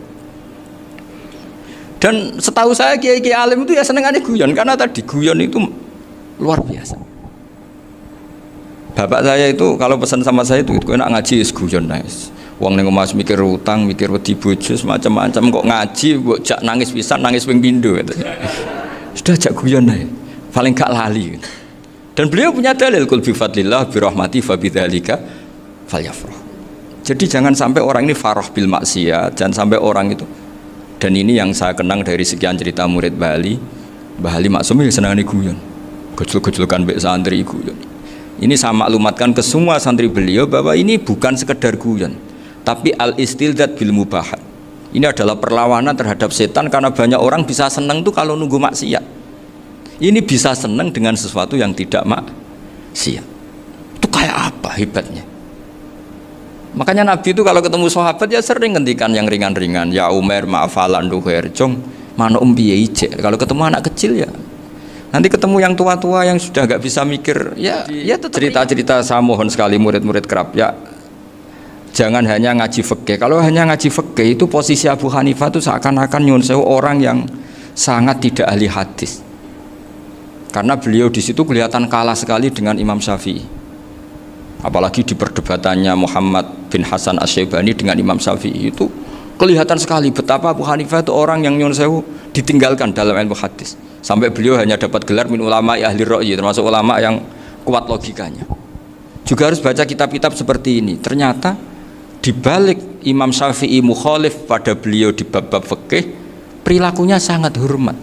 Dan setahu saya kiai-kiai alim itu ya senengannya guyon, karena tadi guyon itu luar biasa. Bapak saya itu kalau pesan sama saya itu enak ngaji is guyon nice. Wong ning omah mikir utang, mikir wedi bojo macam-macam kok ngaji mbok jak nangis pisan, nangis ping pindho gitu. Sudah jak guyon ae. Paling gak lali. Gitu. Dan beliau punya dalil kul bi fadlillah bi rahmati fa bidzalika falyafrah. Jadi jangan sampai orang ini farah bil maksiat, jangan sampai orang itu. Dan ini yang saya kenang dari sekian cerita murid Bali. Mbah Ali Maksum ya senengane guyon. Gojol-gojolkan mbek santri guyon. Ini saya maklumatkan ke semua santri beliau bahwa ini bukan sekedar guyon, tapi al-istilzat bil mubahat. Ini adalah perlawanan terhadap setan, karena banyak orang bisa senang tuh kalau nunggu maksiat. Ini bisa senang dengan sesuatu yang tidak maksiat. Itu kayak apa hebatnya? Makanya Nabi itu kalau ketemu sahabat ya sering ngendikan yang ringan-ringan. Ya Umar ma'afalan duher jong mana piye ije. Kalau ketemu anak kecil ya. Nanti ketemu yang tua-tua yang sudah nggak bisa mikir ya cerita-cerita saya mohon sekali murid-murid kerap ya. Jangan hanya ngaji fikih. Kalau hanya ngaji fikih itu posisi Abu Hanifah itu seakan-akan nyun sewu orang yang sangat tidak ahli hadis. Karena beliau di situ kelihatan kalah sekali dengan Imam Syafi'i. Apalagi di perdebatannya Muhammad bin Hasan Asy-Syaibani dengan Imam Syafi'i itu kelihatan sekali betapa Abu Hanifah itu orang yang nyun sewu ditinggalkan dalam ilmu hadis. Sampai beliau hanya dapat gelar min ulama ahli ra'yi, termasuk ulama yang kuat logikanya. Juga harus baca kitab-kitab seperti ini. Ternyata di balik Imam Syafi'i mukhalif pada beliau di bab-bab fikih, perilakunya sangat hormat.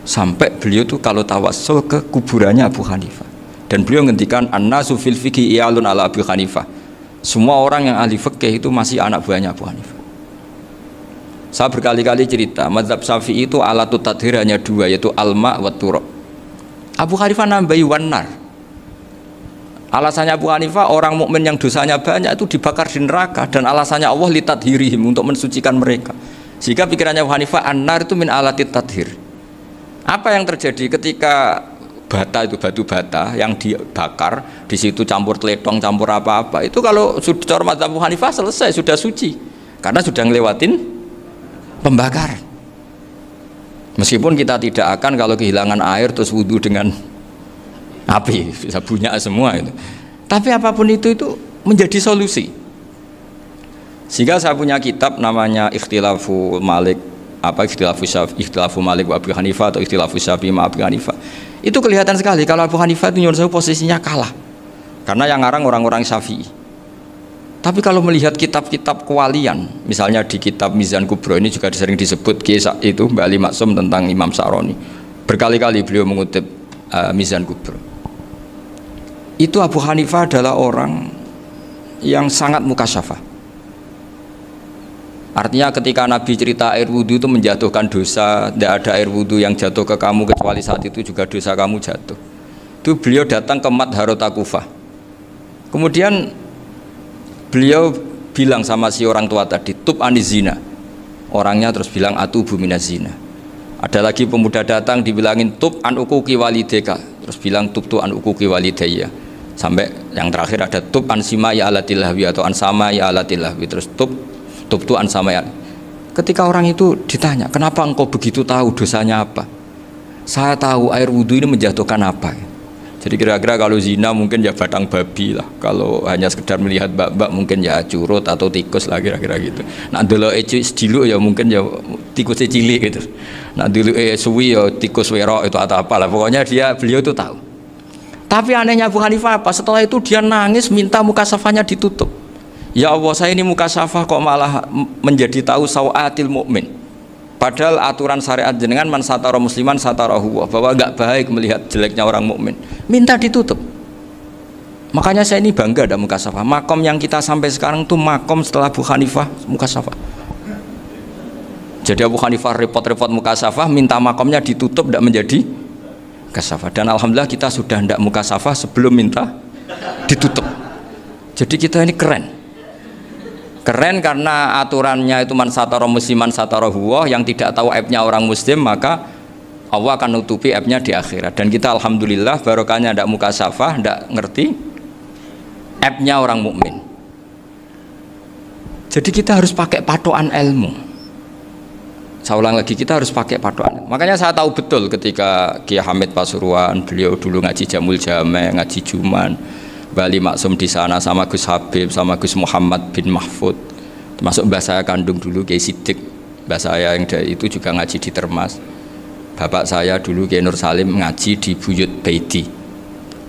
Sampai beliau tuh kalau tawassul ke kuburannya Abu Hanifah. Dan beliau ngendikan an-nasu fil fiqhi iyalun ala Abu Hanifah. Semua orang yang ahli fikih itu masih anak buahnya Abu Hanifah. Saya berkali-kali cerita, mazhab Syafi'i itu alatut tadhir hanya dua, yaitu al-ma' wa turab. Abu Hanifah nambahi wanar. Alasannya Abu Hanifah orang mukmin yang dosanya banyak itu dibakar di neraka, dan alasannya Allah litadhirihim, untuk mensucikan mereka. Sehingga pikirannya Abu Hanifah an-nar itu min alatit tadhir. Apa yang terjadi ketika bata itu batu bata yang dibakar, di situ campur teletong, campur apa-apa, itu kalau sudah mazhab Abu Hanifah selesai, sudah suci, karena sudah ngelewatin pembakaran. Meskipun kita tidak akan kalau kehilangan air terus wudhu dengan api, bisa bunyak semua itu. Tapi apapun itu menjadi solusi. Sehingga saya punya kitab namanya Ikhtilafu Malik, Ikhtilafu Malik wa Abu Hanifah atau Ikhtilafu Syafi'i ma Abu Hanifah. Itu kelihatan sekali kalau Abu Hanifah itu nyuruh saya posisinya kalah, karena yang ngarang orang-orang Syafi'i. Tapi kalau melihat kitab-kitab kewalian, misalnya di kitab Mizan Kubro ini juga sering disebut kisah itu Mbak Ali Maksum tentang Imam Sa'roni. Berkali-kali beliau mengutip Mizan Kubro. Itu Abu Hanifah adalah orang yang sangat mukasyafah. Artinya ketika Nabi cerita air wudhu itu menjatuhkan dosa, tidak ada air wudhu yang jatuh ke kamu kecuali saat itu juga dosa kamu jatuh. Itu beliau datang ke Madharota Kufah. Kemudian beliau bilang sama si orang tua tadi, tub anizina. Orangnya terus bilang atubu minazina. Ada lagi pemuda datang dibilangin tub an ukuki walideka, terus bilang tub tu an ukuki walidayya. Sampai yang terakhir ada tub an sima ya alatilahwi atau an sama ya alatilahwi, terus tub tu an sama ya. Ketika orang itu ditanya, kenapa engkau begitu tahu dosanya apa? Saya tahu air wudhu ini menjatuhkan apa. Jadi kira-kira kalau zina mungkin ya batang babi lah. Kalau hanya sekedar melihat mbak-mbak mungkin ya curut atau tikus lah kira-kira gitu. Nah dulu dulu ya mungkin ya tikus cilik gitu. Nah dulu suwi ya tikus werok itu atau apalah. Pokoknya beliau itu tahu. Tapi anehnya Abu Hanifah apa? Setelah itu dia nangis minta mukasafahnya ditutup. Ya Allah, saya ini mukasafah kok malah menjadi tahu sawatil mukmin. Padahal aturan syariat jenengan man satara musliman satarahu, bahwa enggak baik melihat jeleknya orang mukmin. Minta ditutup. Makanya saya ini bangga ada mukasafah. Makom yang kita sampai sekarang tuh makom setelah Abu Hanifah mukasafah. Jadi Abu Hanifah repot-repot mukasafah, minta makomnya ditutup, tidak menjadi mukasafah. Dan alhamdulillah kita sudah tidak mukasafah sebelum minta ditutup. Jadi kita ini keren. Keren karena aturannya itu man satara musliman satara huwa, yang tidak tahu aibnya orang muslim maka Allah akan nutupi aibnya di akhirat. Dan kita alhamdulillah barokahnya tidak mukasafah, tidak ngerti aibnya orang mukmin. Jadi kita harus pakai patokan ilmu. Saya ulang lagi, kita harus pakai patokan. Makanya saya tahu betul ketika Kiai Hamid Pasuruan, beliau dulu ngaji Jamul Jame, ngaji Juman, Bali Maksum di sana sama Gus Habib, sama Gus Muhammad bin Mahfud, termasuk mbah saya kandung dulu Kiai Sidik, mbah saya yang dari itu juga ngaji di Termas. Bapak saya dulu Kiai Nur Salim ngaji di Buyut Baiti.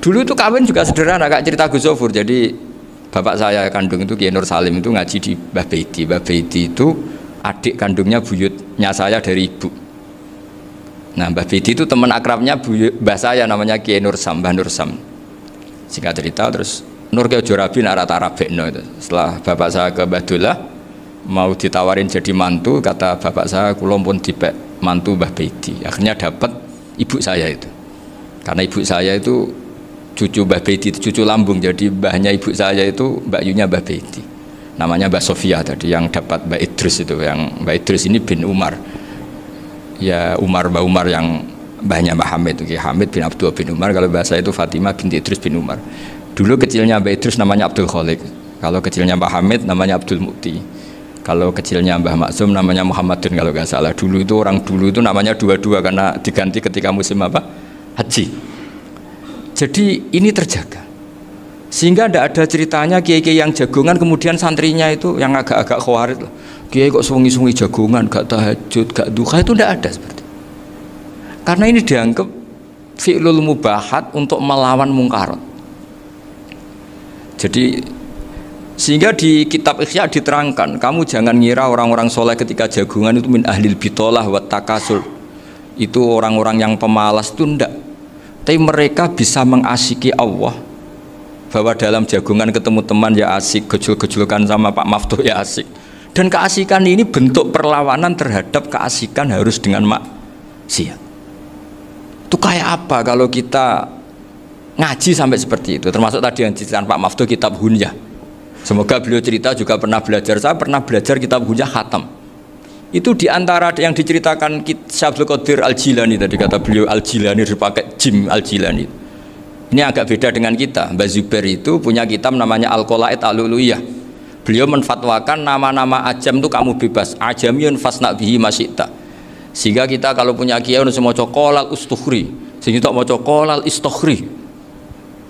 Dulu itu kawin juga sederhana, kayak cerita Gus Zofur. Jadi bapak saya kandung itu Kiai Nur Salim itu ngaji di Mbah Baiti. Mbah Baiti itu adik kandungnya buyutnya saya dari ibu. Nah Mbah Baiti itu teman akrabnya mbah saya namanya Kiai Nur Sam, Mbah Nur Sam. Singkat cerita terus Nur ke Jorabi narata-rabekno itu. Setelah bapak saya ke Badullah mau ditawarin jadi mantu, kata bapak saya kula pun dipek mantu Mbah Baiti. Akhirnya dapat ibu saya itu. Karena ibu saya itu cucu Mbah Bedi, cucu lambung. Jadi mbahnya ibu saya itu Mbak Yunya Mbah Bedi. Namanya Mbak Sofia tadi yang dapat Mbak Idris itu, yang Mbak Idris ini bin Umar. Ya Mbak Umar yang mbahnya Mbah Hamid itu, Hamid bin Abdul bin Umar. Kalau bahasa itu Fatimah binti Idris bin Umar. Dulu kecilnya Mbak Idris namanya Abdul Khalik. Kalau kecilnya Mbah Hamid namanya Abdul Mukti. Kalau kecilnya Mbah Maksum namanya Muhammadin kalau nggak salah. Dulu itu orang dulu itu namanya dua-dua karena diganti ketika musim apa? Haji. Jadi ini terjaga. Sehingga tidak ada ceritanya kiai-kiai yang jagongan kemudian santrinya itu yang agak-agak khawarit lah. Kiai kok sungi-sungi jagongan, gak tahajud, gak duha, itu tidak ada seperti. Karena ini dianggap fi'lul mubahat untuk melawan mungkarat. Jadi sehingga di kitab Ihya diterangkan, kamu jangan ngira orang-orang soleh ketika jagungan itu min ahlil bitolah wa takasul, itu orang-orang yang pemalas, itu enggak. Tapi mereka bisa mengasyiki Allah, bahwa dalam jagungan ketemu teman ya asik, gejul-gejulkan sama Pak Maftuh ya asik. Dan keasikan ini bentuk perlawanan terhadap keasikan harus dengan maksiat. Itu kayak apa kalau kita ngaji sampai seperti itu? Termasuk tadi yang diceritakan Pak Maftuh kitab Hunyah. Semoga beliau cerita juga pernah belajar. Saya pernah belajar kitab Hunyah khatam. Itu diantara yang diceritakan Syabdul Qadir Al-Jilani tadi, kata beliau Al-Jilani dipakai Jim Al-Jilani. Ini agak beda dengan kita. Mbah Zubair itu punya kitab namanya Al-Qolaid Al-Uluyah. Beliau menfatwakan nama-nama ajam itu kamu bebas. Ajamiyun fasna bihi masyita. Sehingga kita kalau punya kiai harus mau qolal ustukhri, sehingga tak mau qolal istukhri.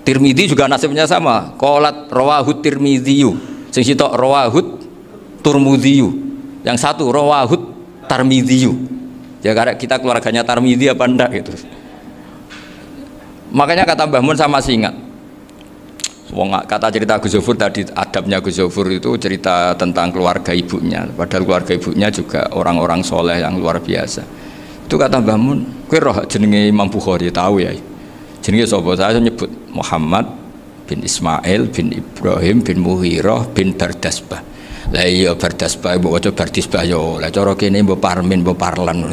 Tirmidzi juga nasibnya sama. Qolat rawahut Tirmidziyu, sehingga tak rawahut Turmudziyu. Yang satu rawahut Tarmidziyu. Ya karena kita keluarganya Tarmidzi apa enggak gitu. Makanya kata Mbah Mun sama masih ingat. Kata cerita Gus Zofur tadi, adabnya Gus Zofur itu cerita tentang keluarga ibunya. Padahal keluarga ibunya juga orang-orang soleh yang luar biasa. Itu kata Mbah Mun, kowe roh jenenge Imam Bukhari tahu ya. Jenenge sapa? Saya nyebut Muhammad bin Ismail bin Ibrahim bin Muhirah bin Bardasbah. Lah iya Bardasbah mbok waca Bardisbah yo. Lah cara kene mbok Parmin mbok Parlan.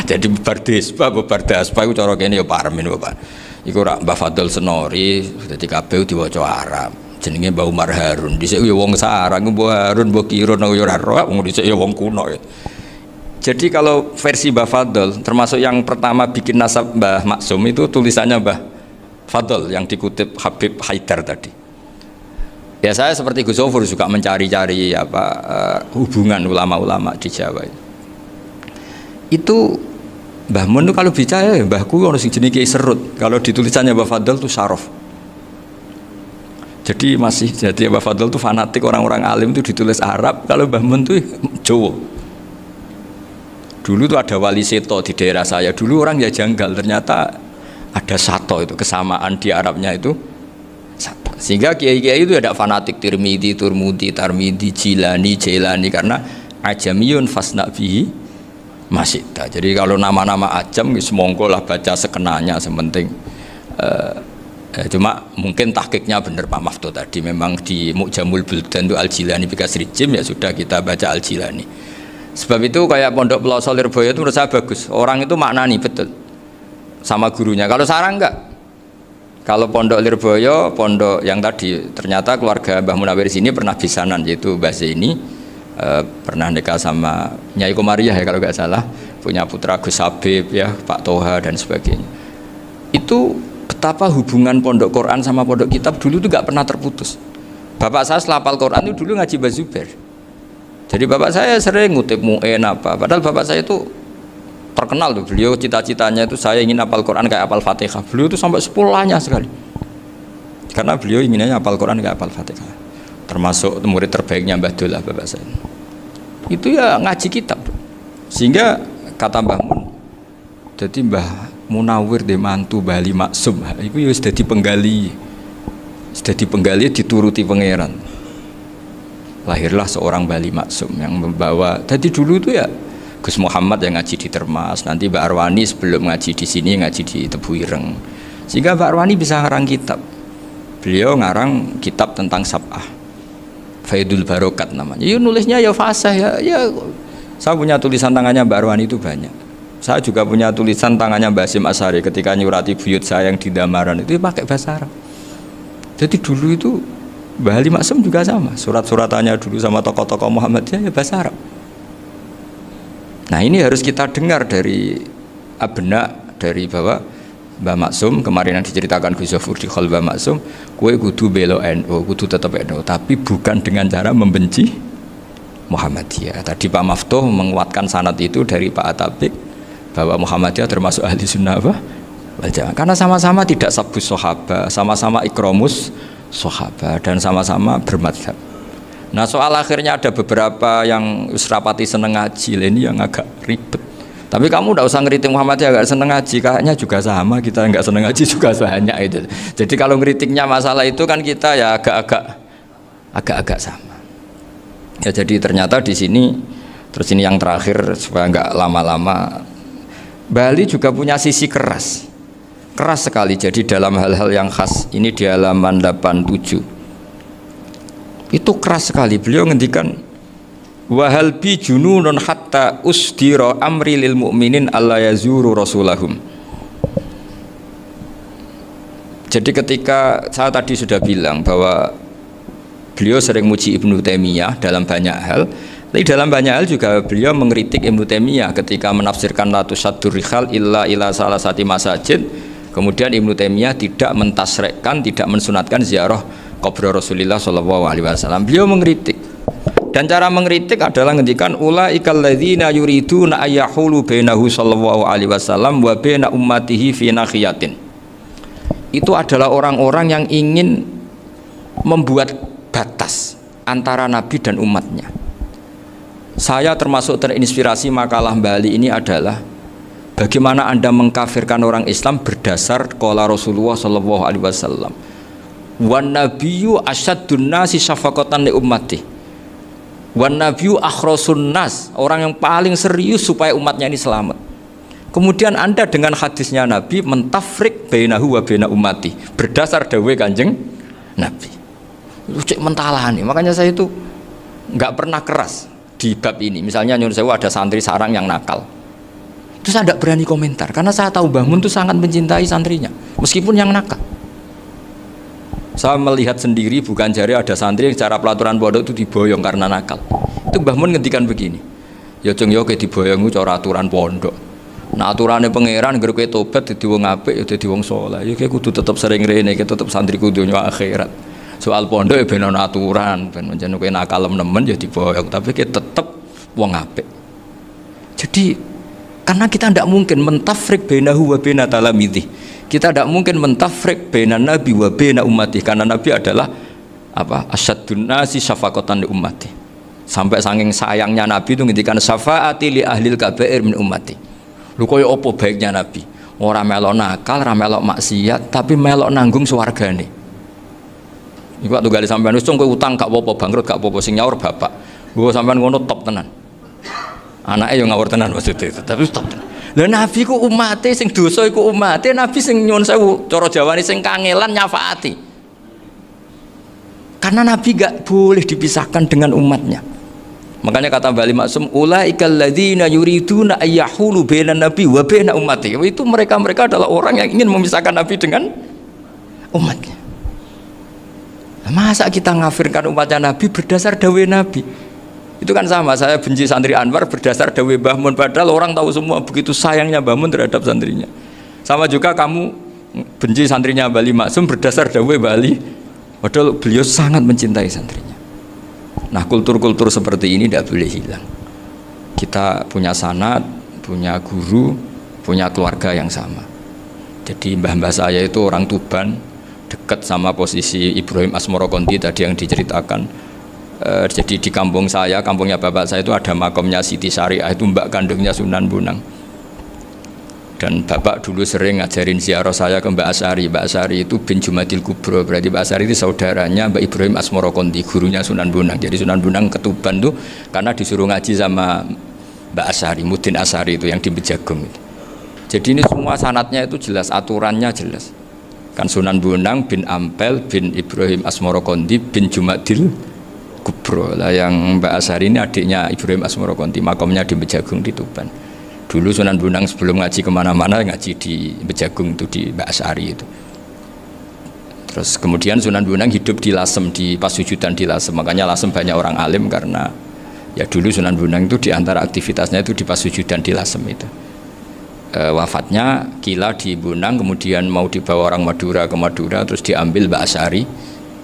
Jadi Bardisbah mbok Bardasbah iku cara kene yo Parmin mbok. Iku rak Mbah Fadl Senori, dadi kabeh diwaca Arab. Jenenge Mbah Umar Harun. Dhisik yo wong sarang, Mbah Harun, Mbah Kirun yo ora roh, wong dhisik yo wong kuno. Jadi kalau versi Mbah Fadl, termasuk yang pertama bikin nasab Mbah Maksum itu tulisannya Mbah Fadl yang dikutip Habib Haidar tadi. Ya saya seperti Gus Zofur juga mencari-cari hubungan ulama-ulama di Jawa. Itu Mbah Mun itu kalau bicara ya mbahku harus jenis Kiai Serut. Kalau ditulisannya Mbah Fadl itu Syaraf. Jadi Mbah Fadl itu fanatik orang-orang alim itu ditulis Arab. Kalau Mbah Mun itu Jawa. Dulu itu ada wali seto di daerah saya. Dulu orang ya janggal, ternyata ada sato itu kesamaan di Arabnya itu sato. Sehingga kiai-kiai itu ada fanatik Tirmidzi, Turmudi, Tarmidzi, Jilani, Jailani karena ajamiyun fasna bihi masyita. Jadi kalau nama-nama ajam semongko lah baca sekenanya, sementing cuma mungkin tahqiqnya benar Pak Maftuh tadi, memang di Mu'jamul Buldan itu Al-Jilani bikasri jim, ya sudah kita baca Al-Jilani. Sebab itu kayak Pondok Pelosok Lirboyo itu menurut saya bagus, orang itu maknani betul sama gurunya. Kalau sarang enggak. Kalau Pondok Lirboyo, pondok yang tadi ternyata keluarga Mbah Munawir sini pernah bisanan, yaitu Mbah Zaini pernah nikah sama Nyai Komariah ya kalau nggak salah, punya putra Gus Habib ya, Pak Toha dan sebagainya. Itu betapa hubungan pondok Quran sama pondok kitab dulu itu nggak pernah terputus. Bapak saya selapal Quran itu dulu ngaji Mbah Zubair. Jadi bapak saya sering ngutip mu'en apa, padahal bapak saya itu terkenal tuh, beliau cita-citanya itu saya ingin hafal Quran kayak hafal Fatihah. Beliau itu sampai 10-nya sekali. Karena beliau inginnya hafal Quran kayak hafal Fatihah. Termasuk murid terbaiknya Mbah Dullah bapak saya. Itu ya ngaji kitab. Sehingga kata Mbah Mun, jadi Mbah Munawir de mantu Bali Maksum, itu ya sudah dipenggali. Sudah dipenggali dituruti pangeran. Lahirlah seorang Bali Maksum yang membawa. Jadi dulu itu ya Gus Muhammad yang ngaji di Termas, nanti Mbak Arwani sebelum ngaji di sini ngaji di Tebu Ireng. Sehingga Mbak Arwani bisa ngarang kitab. Beliau ngarang kitab tentang Sab'ah, Faidul Barokat namanya. Ya nulisnya ya fasih ya. Saya punya tulisan tangannya Mbak Arwani itu banyak. Saya juga punya tulisan tangannya Mbah Hasyim Asy'ari ketika nyurati buyut saya yang di Damaran itu pakai bahasa Arab. Jadi dulu itu Mbah Ali Maksum juga sama, surat-suratannya dulu sama tokoh-tokoh Muhammadiyah ya bahasa Arab. Nah ini harus kita dengar dari abna, dari bahwa Mbah Maksum kemarin yang diceritakan Gus Zafur di Khol Mbah Maksum, kue kudu belo NU, kudu tetap NU, tapi bukan dengan cara membenci Muhammadiyah. Tadi Pak Maftuh menguatkan sanad itu dari Pak Atabik bahwa Muhammadiyah termasuk ahli sunnah wal jamaah karena sama-sama tidak sabus sahabat, sama-sama ikromus sahabat dan sama-sama bermadhab. Nah soal akhirnya ada beberapa yang serapati seneng ngaji ini yang agak ribet. Tapi kamu tidak usah ngeritik Muhammadiyah agak seneng ngaji, kayaknya juga sama kita nggak seneng ngaji juga banyak itu. Jadi kalau ngeritiknya masalah itu kan kita ya agak-agak sama. Ya jadi ternyata di sini terus ini yang terakhir supaya nggak lama-lama. Bali juga punya sisi keras sekali. Jadi dalam hal-hal yang khas ini di halaman 87 itu keras sekali. Beliau ngendikan wahal bi jununun hatta usdira amri lil mu'minin alla yazuru rasulahum. Jadi ketika saya tadi sudah bilang bahwa beliau sering muji Ibnu Taimiyah dalam banyak hal, tapi dalam banyak hal juga beliau mengkritik Ibnu Taimiyah ketika menafsirkan la tusaddur rihal illa ila salasati masajid. Kemudian Ibnu Taimiyah tidak mentasrekkan, tidak mensunatkan ziarah kubur Rasulullah sallallahu alaihi wasallam. Beliau mengkritik. Dan cara mengkritik adalah ngendikan ulaikal ladzina yuriduna ayyahulu bainahu sallallahu alaihi wasallam wa baina ummatihi fi nakhiyatin. Itu adalah orang-orang yang ingin membuat batas antara Nabi dan umatnya. Saya termasuk terinspirasi makalah Bali ini adalah bagaimana Anda mengkafirkan orang Islam berdasar qala Rasulullah sallallahu alaihi wasallam. Wan nabiyyu asyaddun nasi syafaqatan li ummati. Wan nabiyyu akhrasun nas, orang yang paling serius supaya umatnya ini selamat. Kemudian Anda dengan hadisnya Nabi mentafrik bainahu wa baina ummati berdasar dawuh Kanjeng Nabi. Itu cek mentalani. Makanya saya itu enggak pernah keras di bab ini. Misalnya nyuruh saya ada santri sarang yang nakal, itu saya tidak berani komentar karena saya tahu Mbah Mun itu sangat mencintai santrinya meskipun yang nakal. Saya melihat sendiri bukan jari ada santri yang cara pelaturan pondok itu diboyong karena nakal. Itu Mbah Mun ngendikan begini, ya cung yo ke diboyong itu cara aturan pondok. Nah aturannya pangeran ngger kowe tobat dadi wong apik ya dadi wong saleh. Ya kowe kudu tetep sering rene, kowe tetep santri kudu nyo akhirat. Soal pondok ya ben ana aturan, ben pancen kowe nakal nemen ya diboyong, tapi kita tetep wong apik. Jadi karena kita tidak mungkin mentafrik bainahu wa baina talamidhi. Kita tidak mungkin mentafrik baina nabi wa baina ummati karena nabi adalah apa? Asyaddun nasi syafaqatan li ummati. Sampai saking sayangnya nabi itu ngendikan syafaati li ahlil kabair min ummati. Lho koyo apa baiknya nabi? Ora melok nakal, ora melok maksiat, tapi melok nanggung swargane. Iku waktu gali sampean wis kowe utang gak apa-apa, bangkrut gak apa-apa, sing nyaur bapak. Gua sampean ngono top tenan. Anake yo ngawur tenan maksudnya itu, tapi top tenan. Lah nabi ku umate sing dosa iku umate, nabi sing nyuwun sewu, cara Jawane sing kangelan nyafaati. Karena nabi gak boleh dipisahkan dengan umatnya. Makanya kata Bali Maksum ulaikal ladzina yuriduna ayyahulu bainan nabi wa baina ummati. Itu mereka adalah orang yang ingin memisahkan nabi dengan umatnya. Masa kita ngafirkan umatnya Nabi berdasar dawai Nabi? Itu kan sama, saya benci santri Anwar berdasar dawai Mbah Mun, padahal orang tahu semua begitu sayangnya Mbah Mun terhadap santrinya. Sama juga kamu benci santrinya Bali Maksum berdasar dawai Bali, padahal beliau sangat mencintai santrinya. Nah kultur-kultur seperti ini tidak boleh hilang. Kita punya sanad, punya guru, punya keluarga yang sama. Jadi mbah-mbah saya itu orang Tuban, dekat sama posisi Ibrahim Asmorokonti tadi yang diceritakan. Jadi di kampung saya, kampungnya bapak saya itu ada makomnya Siti Syariah, itu mbak kandungnya Sunan Bonang. Dan bapak dulu sering ngajarin ziarah saya ke Mbak Asy'ari. Mbak Asy'ari itu bin Jumadil Kubro, berarti Mbak Asy'ari itu saudaranya Mbak Ibrahim Asmorokonti, gurunya Sunan Bonang. Jadi Sunan Bonang ke Tuban tuh karena disuruh ngaji sama Mbak Asy'ari, Mudin Asy'ari itu yang di Bejagung itu. Jadi ini semua sanatnya itu jelas, aturannya jelas. Kan Sunan Bonang bin Ampel bin Ibrahim Asmorokonti bin Jumadil Kubro lah, yang Mbak Asy'ari ini adiknya Ibrahim Asmorokonti, makamnya di Bejagung di Tuban. Dulu Sunan Bonang sebelum ngaji kemana-mana ngaji di Bejagung itu di Mbak Asari itu. Terus kemudian Sunan Bonang hidup di Lasem, di Pasujudan di Lasem. Makanya Lasem banyak orang alim karena ya dulu Sunan Bonang itu di antara aktivitasnya itu di Pasujudan di Lasem itu. Wafatnya kila di Bonang, kemudian mau dibawa orang Madura ke Madura, terus diambil Mbak Asari,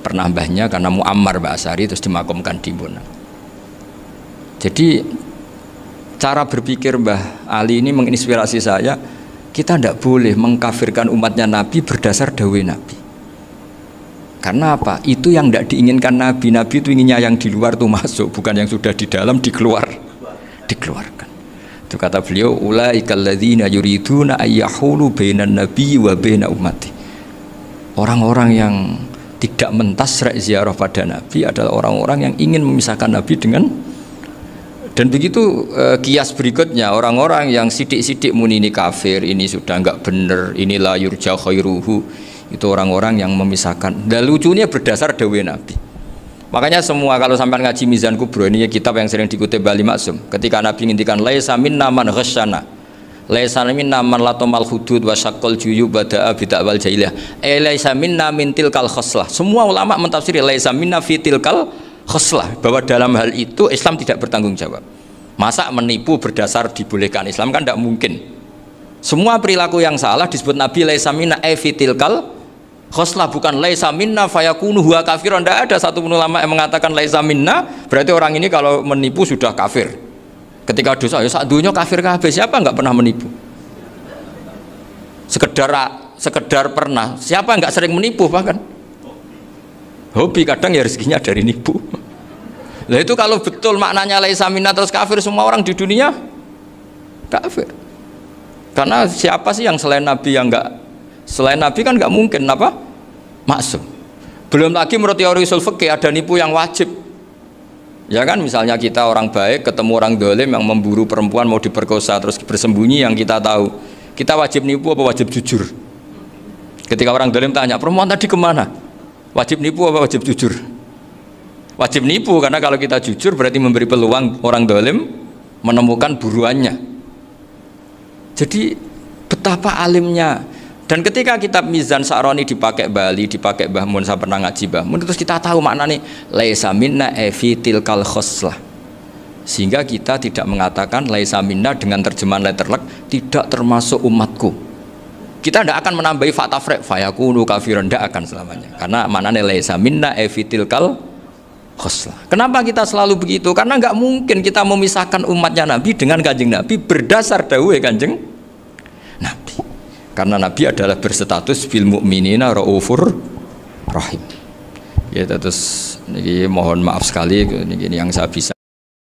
pernah mbahnya karena muammar Mbak Asari, terus dimakamkan di Bonang. Jadi cara berpikir Mbah Ali ini menginspirasi saya. Kita tidak boleh mengkafirkan umatnya Nabi berdasar dawai Nabi. Karena apa? Itu yang tidak diinginkan Nabi. Nabi itu inginnya yang di luar itu masuk, bukan yang sudah di dalam dikeluarkan. Itu kata beliau, ulaikal ladzina yuriduna ayyahulu bainan nabi wa baina ummati. Orang-orang yang tidak mentasra' ziarah pada Nabi adalah orang-orang yang ingin memisahkan Nabi dengan. Dan begitu kias berikutnya, orang-orang yang sidik-sidik muni ini kafir, ini sudah enggak benar, ini la yurja khairuhu, itu orang-orang yang memisahkan. Dan lucunya berdasar dawai Nabi. Makanya semua kalau sampai ngaji Mizan Kubro, ini kitab yang sering dikutip Bali Maksum, ketika Nabi ngintikan laisa minna man ghasyana, laisa minna man latamal hudud wa syaqqal juyub bada'a bid'awal jahiliyah, laisa minna min tilkal khoslah. Semua ulama mentafsiri laisa minna fi tilkal khoslah, bahwa dalam hal itu Islam tidak bertanggung jawab. Masa menipu berdasar dibolehkan Islam, kan tidak mungkin. Semua perilaku yang salah disebut Nabi laisa minna fi tilkal khoslah, bukan laisa minna fayakunu huwa kafirun. Tidak ada satu ulama yang mengatakan laisa minna berarti orang ini kalau menipu sudah kafir. Ketika dosa ya sak dunya kafir kabeh. Siapa enggak pernah menipu? Sekedar pernah. Siapa enggak sering menipu bahkan? Hobi kadang ya rezekinya dari nipu. Lah itu kalau betul maknanya laisa minna terus kafir, semua orang di dunia kafir. Karena siapa sih yang selain Nabi yang enggak, selain Nabi kan enggak mungkin apa? Maksum. Belum lagi menurut teori usul fikih ada nipu yang wajib. Ya kan, misalnya kita orang baik ketemu orang dolim yang memburu perempuan mau diperkosa terus bersembunyi yang kita tahu, kita wajib nipu apa wajib jujur? Ketika orang dolim tanya, perempuan tadi kemana? Wajib nipu apa wajib jujur? Wajib nipu, karena kalau kita jujur berarti memberi peluang orang dolim menemukan buruannya. Jadi betapa alimnya. Dan ketika kitab Mizan Sa'roni dipakai Bali, dipakai Mbah Mun, saya pernah ngaji Mbah Mun, terus kita tahu maknanya laisa minna fi tilkal khoslah. Sehingga kita tidak mengatakan laisa minna dengan terjemahan letterlek tidak termasuk umatku. Kita tidak akan menambahi fakta frek fayakunu kafirun, tidak akan selamanya. Karena maknanya laisa minna fi tilkal khoslah. Kenapa kita selalu begitu? Karena nggak mungkin kita memisahkan umatnya Nabi dengan kanjeng Nabi berdasar dawuh kanjeng Nabi. Karena Nabi adalah berstatus bil mu'minina raufur rahim. Ya terus ini mohon maaf sekali ini yang saya bisa